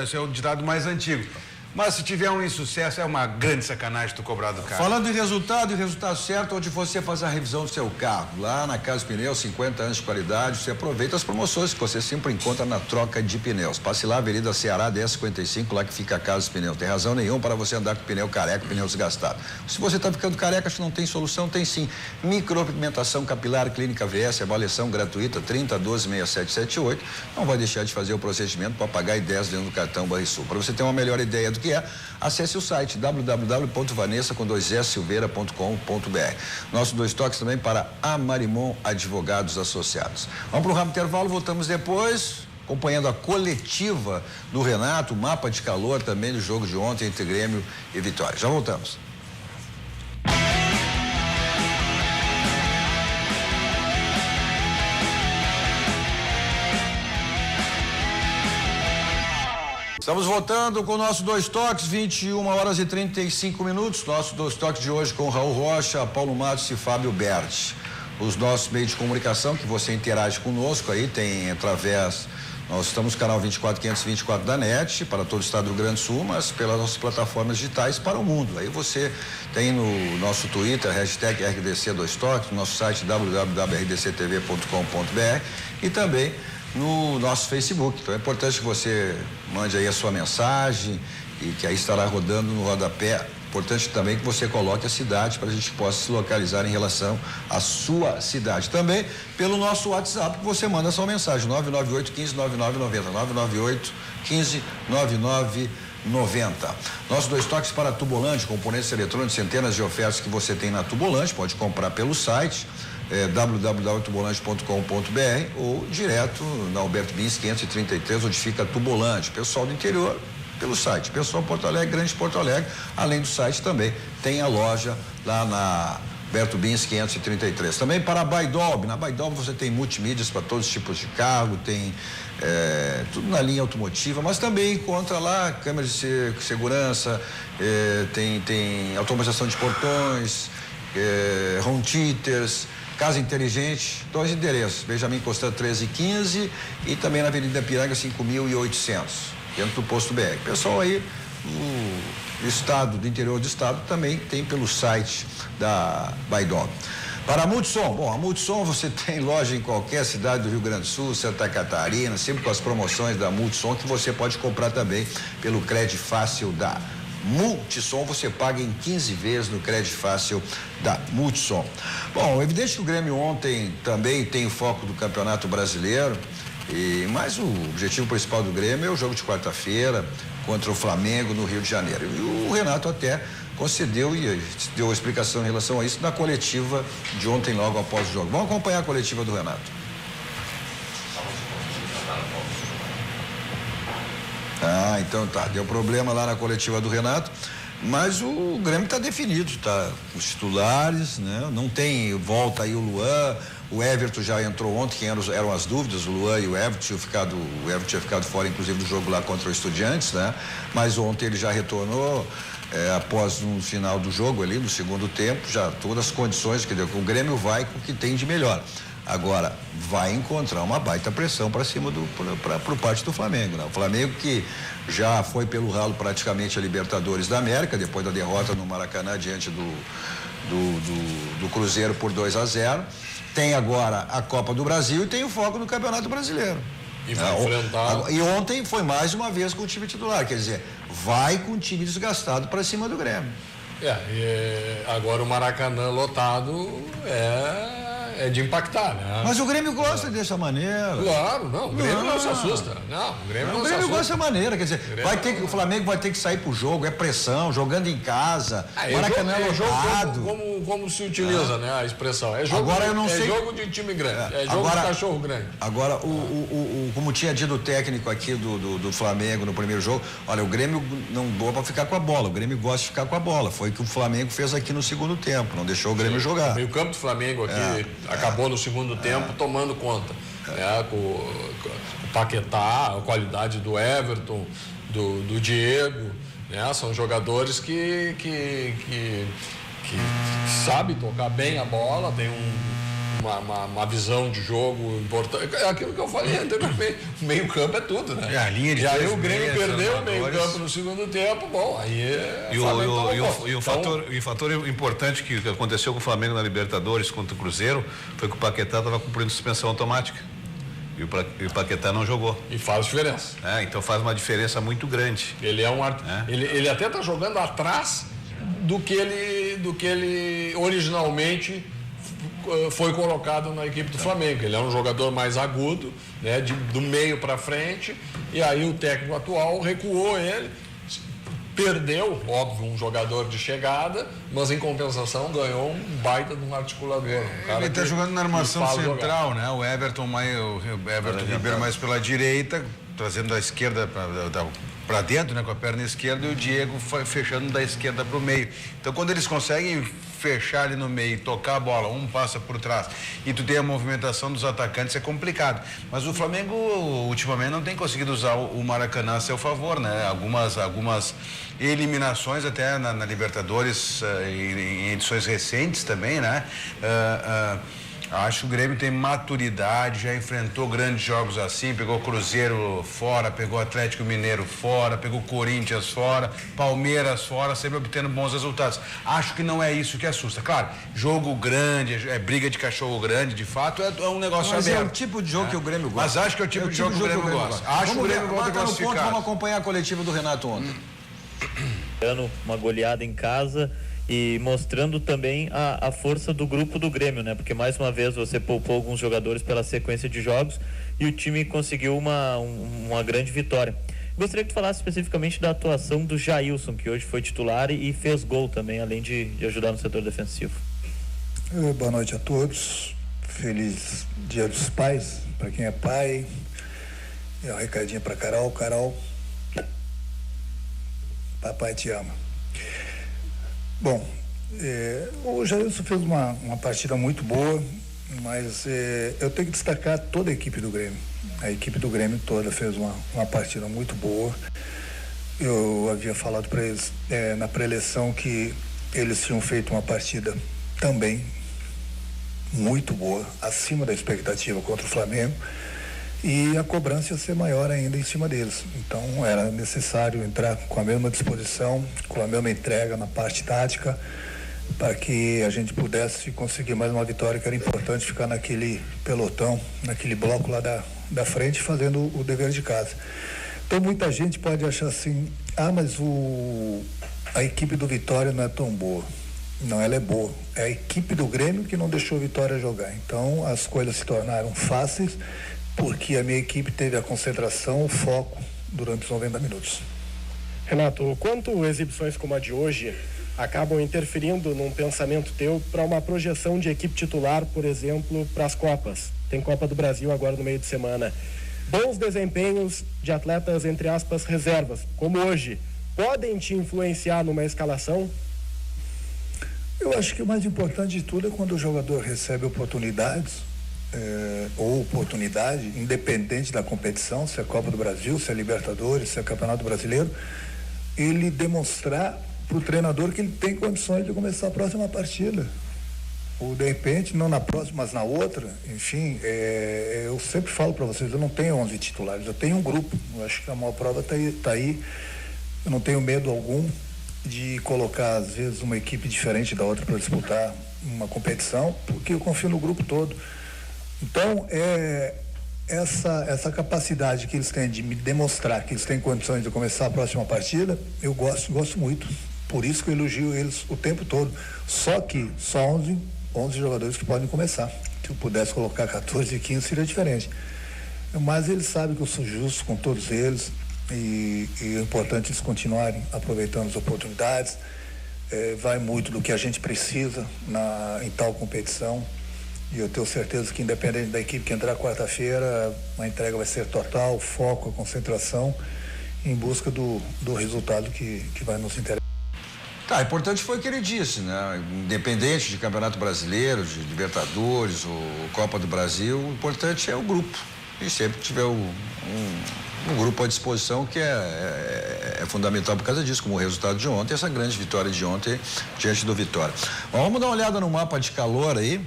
[SPEAKER 6] Esse é o ditado mais antigo. Mas se tiver um insucesso, é uma grande sacanagem tu cobrar do cara.
[SPEAKER 3] Falando em resultado, e resultado certo, onde você faz a revisão do seu carro. Lá na Casa Pneus, 50 anos de qualidade, você aproveita as promoções que você sempre encontra na troca de pneus. Passe lá, Avenida Ceará, 1055, lá que fica a Casa Pneus. Tem razão nenhuma para você andar com pneu careca, pneu desgastado. Se você está ficando careca, acho que não tem solução, tem sim. Micropigmentação capilar, Clínica VS, avaliação gratuita, 30126778. Não vai deixar de fazer o procedimento para pagar ideias dentro do cartão Banrisul. Para você ter uma melhor ideia do que é, acesse o site www.vanessa.silveira.com.br. Nosso 2 toques também para a Marimon Advogados Associados. Vamos para o rápido intervalo, voltamos depois, acompanhando a coletiva do Renato, o mapa de calor também do jogo de ontem entre Grêmio e Vitória. Já voltamos. Estamos voltando com o nosso 2 toques, 21h35. Nosso 2 toques de hoje com Raul Rocha, Paulo Matos e Fábio Berti. Os nossos meios de comunicação que você interage conosco aí tem através. Nós estamos no canal 24524 da NET para todo o estado do Rio Grande do Sul, mas pelas nossas plataformas digitais para o mundo. Aí você tem no nosso Twitter, hashtag RDC2Toques, no nosso site www.rdctv.com.br e também no nosso Facebook. Então é importante que você mande aí a sua mensagem e que aí estará rodando no rodapé. Importante também que você coloque a cidade para a gente possa se localizar em relação à sua cidade. Também pelo nosso WhatsApp que você manda a sua mensagem, 998 15 9990, 998 15 9990. Nossos 2 toques para Tubolândia, componentes eletrônicos, centenas de ofertas que você tem na Tubolândia, pode comprar pelo site www.tubolândia.com.br ou direto na Alberto Bins 533, onde fica Tubolândia. Pessoal do interior, pelo site. Pessoal Porto Alegre, Grande Porto Alegre, além do site também tem a loja lá na Alberto Bins 533. Também para a Baidolb. Na Baidolb você tem multimídias para todos os tipos de carro, tem tudo na linha automotiva, mas também encontra lá câmeras de segurança, tem automatização de portões, home theaters, Casa Inteligente, 2 endereços, Benjamin Constant 1315 e também na Avenida Piranga 5.800, dentro do posto BR. Pessoal aí do estado, do interior do estado, também tem pelo site da Baidog. Para a Multissom, bom, a Multissom você tem loja em qualquer cidade do Rio Grande do Sul, Santa Catarina, sempre com as promoções da Multissom, que você pode comprar também pelo Crédito Fácil da Multissom, você paga em 15 vezes no Crédito Fácil da Multissom. Bom, é evidente que o Grêmio ontem também tem o foco do Campeonato Brasileiro, mas o objetivo principal do Grêmio é o jogo de quarta-feira contra o Flamengo no Rio de Janeiro. E o Renato até concedeu e deu a explicação em relação a isso na coletiva de ontem, logo após o jogo. Vamos acompanhar a coletiva do Renato. Então tá, deu problema lá na coletiva do Renato, mas o Grêmio está definido, tá? Os titulares, né? Não tem volta aí o Luan, o Everton já entrou ontem, quem eram as dúvidas, o Luan e o Everton tinha ficado fora inclusive do jogo lá contra o Estudiantes, né? Mas ontem ele já retornou, após no final do jogo ali, no segundo tempo, já todas as condições, que o Grêmio vai com o que tem de melhor. Agora, vai encontrar uma baita pressão para cima por parte do Flamengo, né? O Flamengo que já foi pelo ralo praticamente a Libertadores da América, depois da derrota no Maracanã diante do Cruzeiro por 2-0. Tem agora a Copa do Brasil e tem o foco no Campeonato Brasileiro.
[SPEAKER 4] E vai enfrentar.
[SPEAKER 3] E ontem foi mais uma vez com o time titular, quer dizer, vai com o time desgastado para cima do Grêmio.
[SPEAKER 4] Agora o Maracanã lotado é de impactar, né?
[SPEAKER 3] Mas o Grêmio gosta dessa maneira.
[SPEAKER 4] Claro, não, o Grêmio não se assusta. Não, o Grêmio não se assusta.
[SPEAKER 3] Gosta dessa maneira, quer dizer, o Flamengo vai ter que sair pro jogo, é pressão, jogando em casa, Maracanã lotado.
[SPEAKER 4] Como se utiliza, né, a expressão. É jogo,
[SPEAKER 3] agora eu não sei.
[SPEAKER 4] Jogo de time grande, é jogo de cachorro grande.
[SPEAKER 3] Agora, como tinha dito o técnico aqui do Flamengo no primeiro jogo, olha, o Grêmio não boa para ficar com a bola, o Grêmio gosta de ficar com a bola, foi o que o Flamengo fez aqui no segundo tempo, não deixou o Grêmio jogar.
[SPEAKER 4] O meio campo do Flamengo aqui acabou no segundo tempo tomando conta, né, com o Paquetá, a qualidade do Everton, do Diego, né, são jogadores que sabem tocar bem a bola, tem uma visão de jogo importante. É aquilo que eu falei anteriormente, o meio campo é tudo, né?
[SPEAKER 6] A linha de
[SPEAKER 4] e aí o Grêmio perdeu o meio campo no segundo tempo, bom, aí
[SPEAKER 5] o fator importante que aconteceu com o Flamengo na Libertadores contra o Cruzeiro foi que o Paquetá estava cumprindo suspensão automática e o Paquetá não jogou.
[SPEAKER 4] E faz diferença.
[SPEAKER 5] Então faz uma diferença muito grande.
[SPEAKER 4] Ele ele até está jogando atrás do que ele originalmente foi colocado na equipe do Flamengo. Ele é um jogador mais agudo, né, do meio para frente, e aí o técnico atual recuou ele, perdeu, óbvio, um jogador de chegada, mas em compensação ganhou um baita de um articulador.
[SPEAKER 6] Ele está jogando na armação central, né? O Everton Ribeiro mais pela direita, trazendo da esquerda para dentro, né, com a perna esquerda, e o Diego fechando da esquerda para o meio. Então, quando eles conseguem fechar ali no meio, tocar a bola, um passa por trás e tu tem a movimentação dos atacantes, é complicado. Mas o Flamengo ultimamente não tem conseguido usar o Maracanã a seu favor, né? Algumas eliminações até na Libertadores, em edições recentes também, né? Acho que o Grêmio tem maturidade, já enfrentou grandes jogos assim, pegou o Cruzeiro fora, pegou o Atlético Mineiro fora, pegou o Corinthians fora, Palmeiras fora, sempre obtendo bons resultados. Acho que não é isso que assusta. Claro, jogo grande, briga de cachorro grande, de fato, é um negócio aberto.
[SPEAKER 3] Mas é o tipo de jogo que o Grêmio gosta.
[SPEAKER 6] Mas acho que é o tipo de jogo que o Grêmio gosta. Acho que o Grêmio volta classificado.
[SPEAKER 3] Vamos acompanhar a coletiva do Renato ontem.
[SPEAKER 7] Uma goleada em casa e mostrando também a força do grupo do Grêmio, né? Porque mais uma vez você poupou alguns jogadores pela sequência de jogos e o time conseguiu uma grande vitória. Gostaria que tu falasse especificamente da atuação do Jailson, que hoje foi titular e fez gol também, além de ajudar no setor defensivo.
[SPEAKER 8] Boa noite a todos, feliz Dia dos Pais, para quem é pai. Um recadinho para Carol, papai te ama. Bom, o Jailson fez uma partida muito boa, mas eu tenho que destacar toda a equipe do Grêmio. A equipe do Grêmio toda fez uma partida muito boa. Eu havia falado para eles na pré-eleição que eles tinham feito uma partida também muito boa, acima da expectativa contra o Flamengo, e a cobrança ia ser maior ainda em cima deles. Então era necessário entrar com a mesma disposição, com a mesma entrega na parte tática, para que a gente pudesse conseguir mais uma vitória, que era importante ficar naquele pelotão, naquele bloco lá da frente, fazendo o dever de casa. Então muita gente pode achar assim, mas a equipe do Vitória não é tão boa. Não, ela é boa. É a equipe do Grêmio que não deixou o Vitória jogar. Então as coisas se tornaram fáceis, porque a minha equipe teve a concentração, o foco durante os 90 minutos.
[SPEAKER 9] Renato, quanto exibições como a de hoje acabam interferindo num pensamento teu para uma projeção de equipe titular, por exemplo, para as Copas? Tem Copa do Brasil agora no meio de semana. Bons desempenhos de atletas, entre aspas, reservas, como hoje, podem te influenciar numa escalação?
[SPEAKER 8] Eu acho que o mais importante de tudo é quando o jogador recebe oportunidade, independente da competição, se é Copa do Brasil, se é Libertadores, se é Campeonato Brasileiro, ele demonstrar para o treinador que ele tem condições de começar a próxima partida. Ou de repente, não na próxima, mas na outra. Enfim, eu sempre falo para vocês, eu não tenho 11 titulares, eu tenho um grupo. Eu acho que a maior prova está aí. Eu não tenho medo algum de colocar, às vezes, uma equipe diferente da outra para disputar uma competição, porque eu confio no grupo todo. Então, essa capacidade que eles têm de me demonstrar que eles têm condições de começar a próxima partida, eu gosto muito. Por isso que eu elogio eles o tempo todo. Só que só 11 jogadores que podem começar. Se eu pudesse colocar 14 e 15 seria diferente. Mas eles sabem que eu sou justo com todos eles e é importante eles continuarem aproveitando as oportunidades. Vai muito do que a gente precisa em tal competição. E eu tenho certeza que, independente da equipe que entrar quarta-feira, a entrega vai ser total, foco, concentração, em busca do resultado que vai nos interessar.
[SPEAKER 3] Tá, importante foi o que ele disse, né? Independente de Campeonato Brasileiro, de Libertadores ou Copa do Brasil, o importante é o grupo. E sempre tiver um grupo à disposição, que é fundamental por causa disso, como o resultado de ontem, essa grande vitória de ontem diante do Vitória. Bom, vamos dar uma olhada no mapa de calor aí.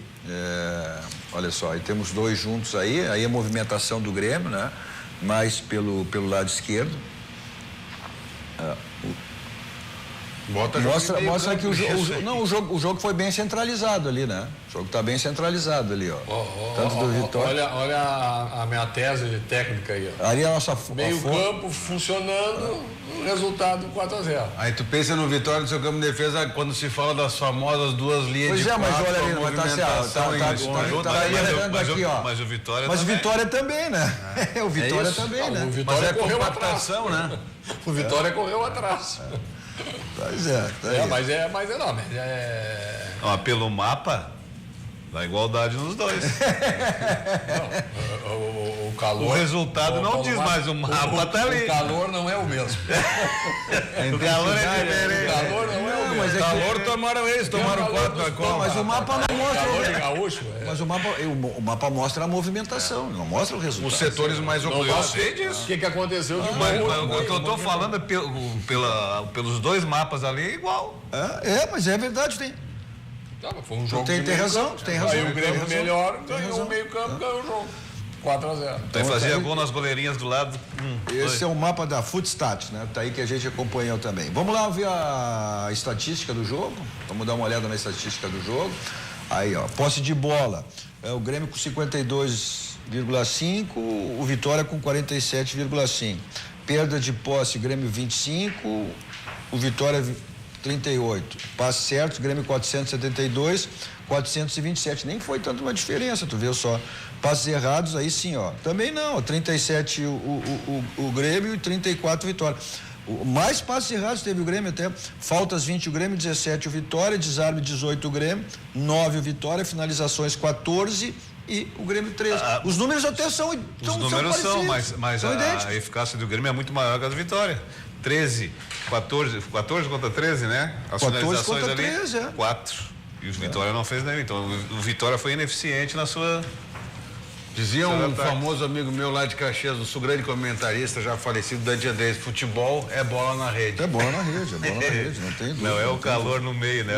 [SPEAKER 3] Olha só, aí temos dois juntos aí a movimentação do Grêmio, né? Mais pelo lado esquerdo. Mostra que o jogo foi bem centralizado ali, né? O jogo está bem centralizado ali, ó. Tanto do Vitória.
[SPEAKER 4] Olha a minha tese técnica aí, ó.
[SPEAKER 3] Ali a nossa
[SPEAKER 4] meio-campo funcionando, resultado 4-0.
[SPEAKER 6] Aí tu pensa no Vitória, no seu campo de defesa, quando se fala das famosas duas linhas de quatro.
[SPEAKER 3] Mas olha ali,
[SPEAKER 5] mas o Vitória
[SPEAKER 3] Mas o Vitória também, né? O Vitória também, né?
[SPEAKER 4] O Vitória correu atrás, né? O Vitória correu atrás.
[SPEAKER 3] Pois é.
[SPEAKER 5] Pelo mapa, dá igualdade nos dois.
[SPEAKER 4] O calor.
[SPEAKER 5] O resultado não diz, mas o mapa tá ali.
[SPEAKER 4] O calor não é o mesmo.
[SPEAKER 5] O calor é diferente.
[SPEAKER 4] O calor não é o mesmo.
[SPEAKER 5] Mas calor tomaram 4 da Copa.
[SPEAKER 3] Mas o mapa não mostra.
[SPEAKER 4] Calor de gaúcho.
[SPEAKER 3] Mas o mapa mostra a movimentação, não mostra o resultado.
[SPEAKER 6] Os setores mais ocupados.
[SPEAKER 4] O que aconteceu de
[SPEAKER 5] Mas o que eu tô falando pelos dois mapas ali é igual.
[SPEAKER 3] Mas é verdade, tem.
[SPEAKER 4] Foi um jogo
[SPEAKER 3] tem razão.
[SPEAKER 4] Aí o Grêmio melhor, ganhou o meio-campo, ganhou o jogo. 4-0.
[SPEAKER 5] Então fazia gol nas goleirinhas do lado.
[SPEAKER 3] Esse é o mapa da Footstat, né? Tá aí que a gente acompanhou também. Vamos lá ver a estatística do jogo. Vamos dar uma olhada na estatística do jogo. Aí, ó, posse de bola. O Grêmio com 52,5, o Vitória com 47,5. Perda de posse, Grêmio 25, o Vitória 38. Passe certo, Grêmio 472, 427. Nem foi tanto uma diferença, tu viu só. Passes errados, aí sim, ó. Também não, 37 o Grêmio e 34 o Vitória. Mais passes errados teve o Grêmio até. Faltas 20 o Grêmio, 17 o Vitória, desarme 18 o Grêmio, 9 o Vitória, finalizações 14 e o Grêmio 13. Os números até são
[SPEAKER 5] Os números são, mas a eficácia do Grêmio é muito maior que a do Vitória. 14 contra 13, né? As
[SPEAKER 3] 14 contra
[SPEAKER 5] ali,
[SPEAKER 3] 13,
[SPEAKER 5] 4. E o Vitória não fez nenhum. Então o Vitória foi ineficiente na sua
[SPEAKER 6] Dizia um famoso amigo meu lá de Caxias, um grande comentarista, já falecido, Dante Andrés, futebol é bola na rede.
[SPEAKER 3] É bola na rede, não tem dúvida.
[SPEAKER 5] Não é o calor no meio, né,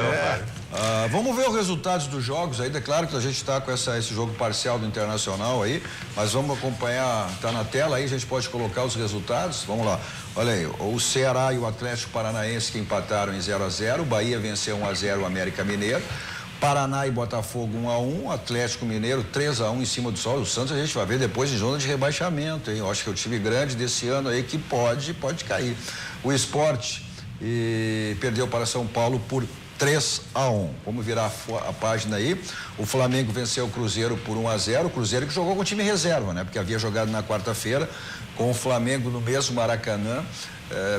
[SPEAKER 3] vamos ver os resultados dos jogos aí, é claro que a gente está com esse jogo parcial do Internacional aí, mas vamos acompanhar, tá na tela aí, a gente pode colocar os resultados, vamos lá. Olha aí, o Ceará e o Atlético Paranaense que empataram em 0-0, o Bahia venceu 1-0 o América Mineiro, Paraná e Botafogo 1-1, Atlético Mineiro 3-1 em cima do Sol. O Santos a gente vai ver depois em zona de rebaixamento, hein? Eu acho que é o time grande desse ano aí que pode cair. O Sport perdeu para São Paulo por 3-1. Vamos virar a página aí. O Flamengo venceu o Cruzeiro por 1-0. O Cruzeiro que jogou com o time reserva, né? Porque havia jogado na quarta-feira com o Flamengo no mesmo Maracanã,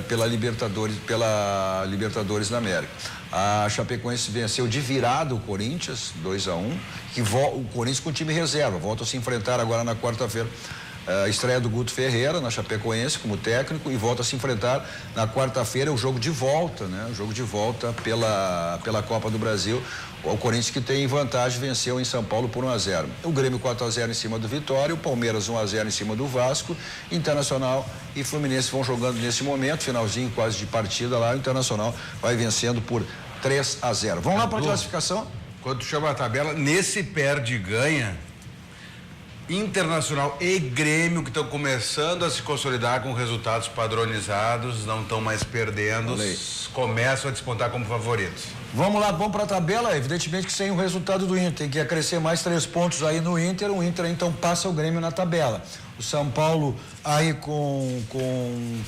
[SPEAKER 3] pela Libertadores da América. A Chapecoense venceu de virada o Corinthians, 2-1, o Corinthians com o time reserva, volta a se enfrentar agora na quarta-feira. Estreia do Guto Ferreira na Chapecoense como técnico e volta a se enfrentar na quarta-feira, o jogo de volta, né? O jogo de volta pela Copa do Brasil. O Corinthians que tem vantagem, venceu em São Paulo por 1-0. O Grêmio 4-0 em cima do Vitória, o Palmeiras 1-0 em cima do Vasco, Internacional e Fluminense vão jogando nesse momento, finalzinho quase de partida lá, o Internacional vai vencendo por 3-0. Vamos lá para a classificação?
[SPEAKER 6] Quando tu chama a tabela, nesse perde e ganha, Internacional e Grêmio que estão começando a se consolidar com resultados padronizados, não estão mais perdendo, começam a despontar como favoritos.
[SPEAKER 3] Vamos lá, vamos para a tabela, evidentemente que sem o resultado do Inter, tem que acrescer mais 3 pontos aí no Inter, o Inter então passa o Grêmio na tabela. O São Paulo aí com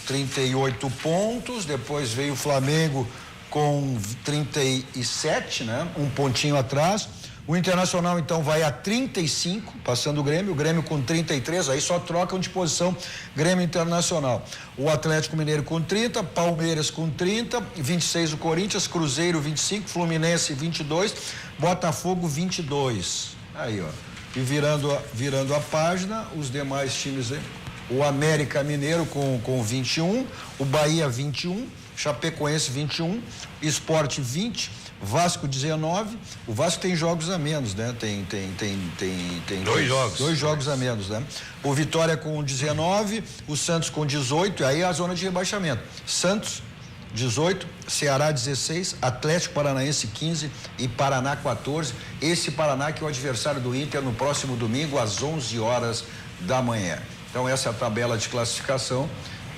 [SPEAKER 3] 38 pontos, depois veio o Flamengo com 37, né? Um pontinho atrás. O Internacional então vai a 35, passando o Grêmio com 33, aí só trocam de posição Grêmio Internacional. O Atlético Mineiro com 30, Palmeiras com 30, 26 o Corinthians, Cruzeiro 25, Fluminense 22, Botafogo 22. Aí, ó. E virando a página, os demais times aí. O América Mineiro com 21, o Bahia 21, Chapecoense 21, Sport 20, Vasco 19, o Vasco tem jogos a menos, né? Tem 2 jogos a menos, né? O Vitória com 19, o Santos com 18, aí a zona de rebaixamento. Santos 18, Ceará 16, Atlético Paranaense 15 e Paraná 14. Esse Paraná que é o adversário do Inter no próximo domingo às 11 horas da manhã. Então essa é a tabela de classificação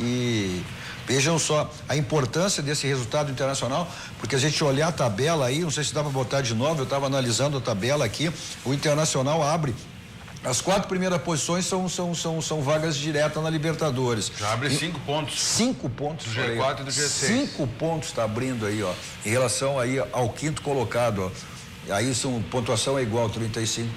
[SPEAKER 3] e vejam só a importância desse resultado internacional, porque a gente olhar a tabela aí, não sei se dá para botar de novo, eu estava analisando a tabela aqui, o Internacional abre, as 4 primeiras posições são vagas diretas na Libertadores.
[SPEAKER 6] Já abre 5 pontos.
[SPEAKER 3] 5 pontos.
[SPEAKER 6] Do G4 e do G6.
[SPEAKER 3] 5 pontos está abrindo aí, ó, em relação aí ao 5º colocado, ó. Aí pontuação é igual, 35.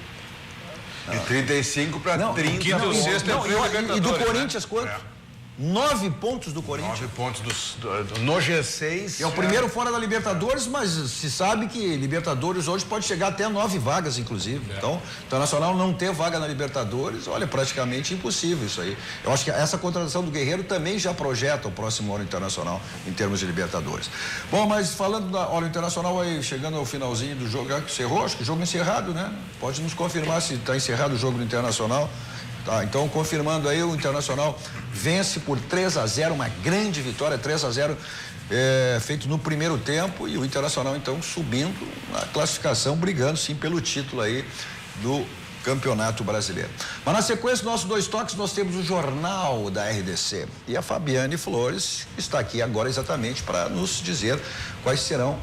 [SPEAKER 6] De 35 para 30.
[SPEAKER 5] Quinto e sexto é o Libertadores.
[SPEAKER 3] E do Corinthians, quanto? 9 pontos do Corinthians.
[SPEAKER 6] 9 pontos no G6.
[SPEAKER 3] É o primeiro fora da Libertadores, mas se sabe que Libertadores hoje pode chegar até 9 vagas, inclusive. Então, o Internacional não ter vaga na Libertadores, olha, praticamente impossível isso aí. Eu acho que essa contratação do Guerreiro também já projeta o próximo ano internacional em termos de Libertadores. Bom, mas falando da hora internacional aí, chegando ao finalzinho do jogo, encerrou, acho que o jogo encerrado, né? Pode nos confirmar se está encerrado o jogo do Internacional. Tá, então confirmando aí, o Internacional vence por 3-0, uma grande vitória, 3-0 feito no primeiro tempo, e o Internacional então subindo na classificação, brigando sim pelo título aí do Campeonato Brasileiro. Mas na sequência, nossos 2 toques, nós temos o Jornal da RDC e a Fabiane Flores está aqui agora exatamente para nos dizer quais serão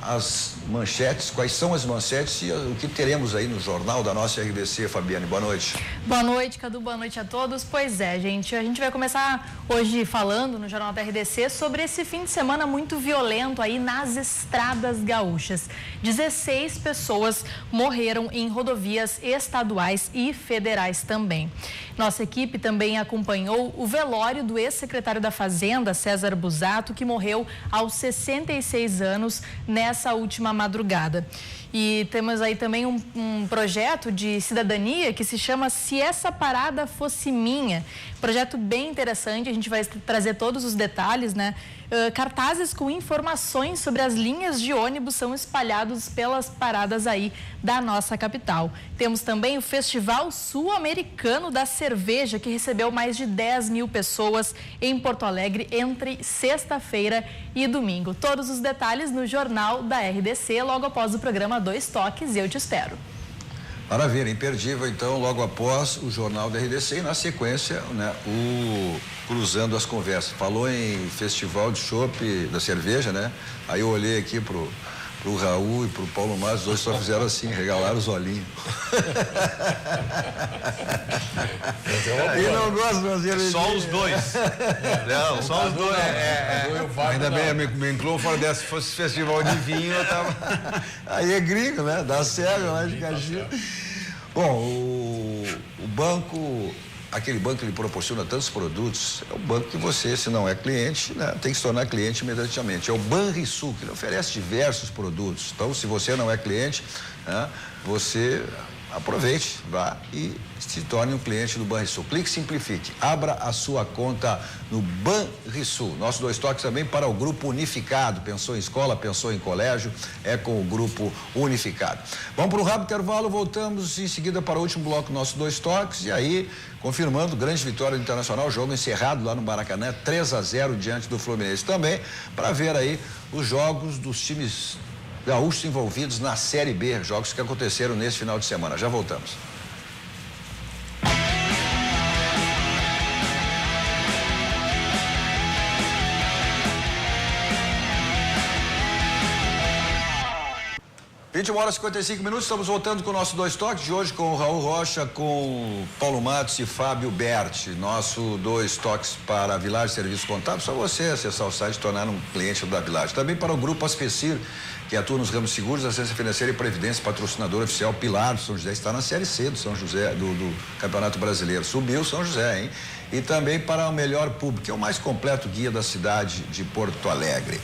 [SPEAKER 3] as manchetes, quais são as manchetes e o que teremos aí no jornal da nossa RDC. Fabiane, boa noite.
[SPEAKER 10] Boa noite, Cadu, boa noite a todos. Pois é, gente, a gente vai começar hoje falando no Jornal da RDC sobre esse fim de semana muito violento aí nas estradas gaúchas. 16 pessoas morreram em rodovias estaduais e federais também. Nossa equipe também acompanhou o velório do ex-secretário da Fazenda, César Busato, que morreu aos 66 anos nessa última madrugada. E temos aí também um projeto de cidadania que se chama Se Essa Parada Fosse Minha. Projeto bem interessante, a gente vai trazer todos os detalhes, né? Cartazes com informações sobre as linhas de ônibus são espalhados pelas paradas aí da nossa capital. Temos também o Festival Sul-Americano da Cerveja, que recebeu mais de 10 mil pessoas em Porto Alegre entre sexta-feira e domingo. Todos os detalhes no Jornal da RDC, logo após o programa Dois Toques, e eu te espero.
[SPEAKER 3] Maravilha, imperdível então, logo após o Jornal da RDC e na sequência, né, o Cruzando as Conversas. Falou em Festival de Chopp da Cerveja, né? Aí eu olhei aqui pro Raul e pro Paulo Mas, os dois só fizeram assim, regalaram os olhinhos. E não gosto de fazer
[SPEAKER 5] só os dois. Não, só os dois.
[SPEAKER 6] Ainda bem, me incluo fora dessa. Se fosse festival de vinho, eu tava.
[SPEAKER 3] Aí é gringo, né? Dá certo, lá de Caxias. Bom, o banco, aquele banco que lhe proporciona tantos produtos, é o banco que você, se não é cliente, né, tem que se tornar cliente imediatamente. É o Banrisul, que lhe oferece diversos produtos. Então, se você não é cliente, né, você aproveite, vá e se torne um cliente do Banrisul. Clique, simplifique, abra a sua conta no Banrisul. Nosso Dois Toques também para o Grupo Unificado. Pensou em escola, pensou em colégio, é com o Grupo Unificado. Vamos para um rápido intervalo, voltamos em seguida para o último bloco do nosso Dois Toques e aí, confirmando grande vitória do Internacional, jogo encerrado lá no Maracanã, 3-0 diante do Fluminense também, para ver aí os jogos dos times gaúchos envolvidos na Série B, jogos que aconteceram nesse final de semana. Já voltamos. Vinte horas e 55 minutos, estamos voltando com o nosso Dois Toques de hoje com o Raul Rocha, com o Paulo Matos e Fábio Berti. Nosso Dois Toques para a Village Serviços Contábeis, só você acessar o site e tornar um cliente da Village. Também para o Grupo Aspecir, que atua nos ramos seguros, assistência financeira e previdência, patrocinador oficial Pilar do São José, está na Série C do São José, do Campeonato Brasileiro. Subiu São José, hein? E também para o Melhor Público, que é o mais completo guia da cidade de Porto Alegre.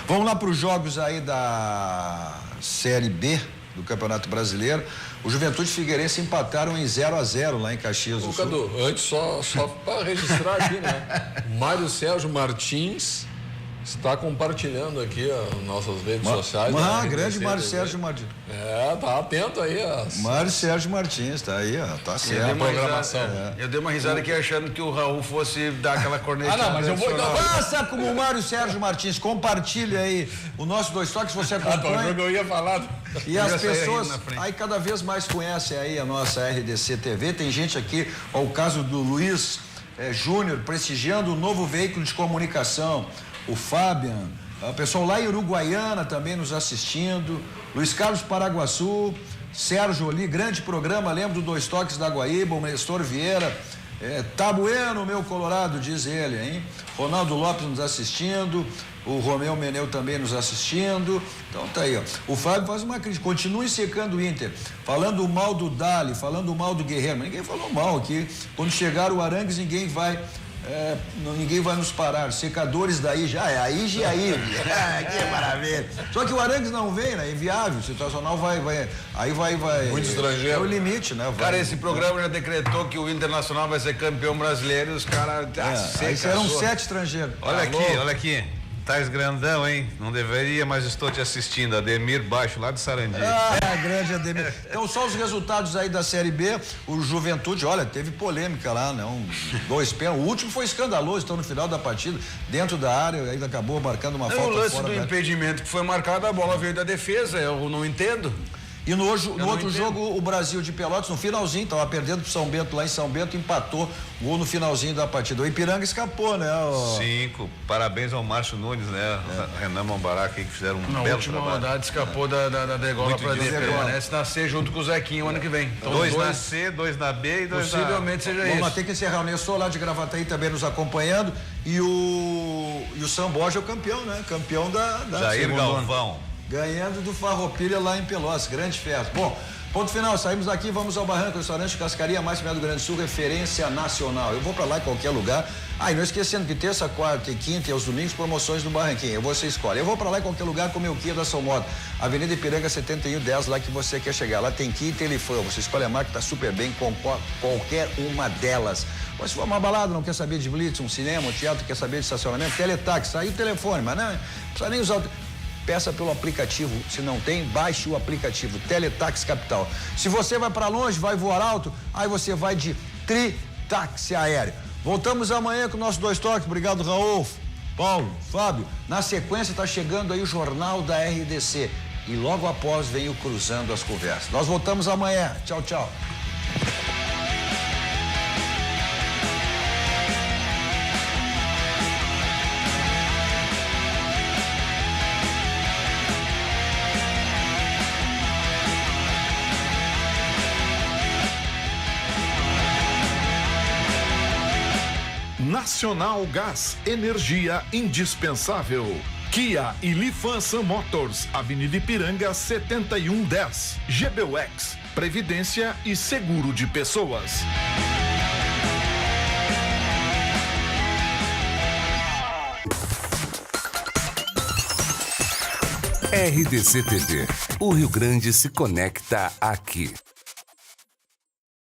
[SPEAKER 3] Vamos lá para os jogos aí da Série B do Campeonato Brasileiro. O Juventude e Figueirense empataram em 0-0 lá em Caxias do Sul.
[SPEAKER 4] Cadu, antes só para registrar aqui, né? Mário Sérgio Martins está compartilhando aqui as nossas redes sociais.
[SPEAKER 3] Grande Mário Sérgio Martins.
[SPEAKER 4] Tá atento aí.
[SPEAKER 3] Mário Sérgio Martins, tá aí, ó, tá certo.
[SPEAKER 6] Programação. Eu dei uma risada aqui achando que o Raul fosse dar aquela cornetada.
[SPEAKER 3] Não, mas eu vou. Faça como o Mário Sérgio Martins, compartilhe aí o nosso Dois Toques, você acompanha.
[SPEAKER 4] Eu ia falar.
[SPEAKER 3] E as pessoas aí cada vez mais conhecem aí a nossa RDC TV. Tem gente aqui, ó, o caso do Luiz Júnior, prestigiando o novo veículo de comunicação. O Fabian, o pessoal lá em Uruguaiana também nos assistindo, Luiz Carlos Paraguaçu, Sérgio Oli, grande programa, lembro do Dois Toques da Guaíba, o Nestor Vieira, tá bueno, meu Colorado, diz ele, hein? Ronaldo Lopes nos assistindo, o Romeu Meneu também nos assistindo, então tá aí, ó. O Fábio faz uma crítica, continue secando o Inter, falando mal do Dali, falando mal do Guerreiro, mas ninguém falou mal aqui, quando chegar o Arangues ninguém vai nos parar, secadores daí já que maravilha. Só que o Arangues não vem, né? Inviável, o Situacional vai.
[SPEAKER 4] Muito estrangeiro.
[SPEAKER 3] É o limite, né?
[SPEAKER 6] Cara, esse programa já decretou que o Internacional vai ser campeão brasileiro e os caras.
[SPEAKER 3] Aí serão 7 estrangeiros.
[SPEAKER 5] Olha aqui. Tais grandão, hein? Não deveria, mas estou te assistindo. Ademir Baixo, lá de Sarandi.
[SPEAKER 3] Grande Ademir. Então, só os resultados aí da Série B. O Juventude, olha, teve polêmica lá, né? 2 pênaltis. O último foi escandaloso, então no final da partida, dentro da área, ainda acabou marcando uma falta.
[SPEAKER 6] O lance
[SPEAKER 3] fora
[SPEAKER 6] do impedimento que foi marcado, a bola veio da defesa, eu não entendo.
[SPEAKER 3] E no outro jogo, o Brasil de Pelotas, no finalzinho, estava perdendo pro São Bento, lá em São Bento, empatou, gol no finalzinho da partida. O Ipiranga escapou, né?
[SPEAKER 5] 5, parabéns ao Márcio Nunes, né? Renan Mombará aqui, que fizeram um belo
[SPEAKER 6] última rodada escapou da degola para D. Permanece na C junto com o Zequinho ano que vem.
[SPEAKER 5] Então, 2 na C, 2 na B e 2 na...
[SPEAKER 6] Possivelmente seja isso.
[SPEAKER 3] Vamos ter que encerrar. O Nestor lá de Gravataí também nos acompanhando e o Sam Borja é o campeão, né? Campeão da
[SPEAKER 5] Jair Galvão.
[SPEAKER 3] Ganhando do Farroupilha lá em Pelotas, grande festa. Bom, Ponto final, saímos daqui, vamos ao Barranco, restaurante Cascaria, Máxima do Grande do Sul, referência nacional. Eu vou pra lá em qualquer lugar. E não esquecendo que terça, quarta e quinta e aos domingos, promoções do Barranquinho. Você escolhe. Eu vou pra lá em qualquer lugar comer o Kia da São Moto. Avenida Ipiranga 7110, lá que você quer chegar. Lá tem Kia e Telefone. Você escolhe a marca, tá super bem com qualquer uma delas. Mas se for uma balada, não quer saber de blitz, um cinema, um teatro, quer saber de estacionamento, teletaxi, aí o telefone, mas não precisa nem usar o... Peça pelo aplicativo, se não tem, baixe o aplicativo Teletaxi Capital. Se você vai para longe, vai voar alto, aí você vai de Tritaxi Aéreo. Voltamos amanhã com o nosso 2 Toques. Obrigado, Raul, Paulo, Fábio. Na sequência está chegando aí o Jornal da RDC e logo após vem o Cruzando as Conversas. Nós voltamos amanhã. Tchau, tchau.
[SPEAKER 2] Nacional Gás, energia indispensável. Kia e Lifan Motors, Avenida Ipiranga 7110. GBUX, previdência e seguro de pessoas.
[SPEAKER 1] RDC TV. O Rio Grande se conecta aqui.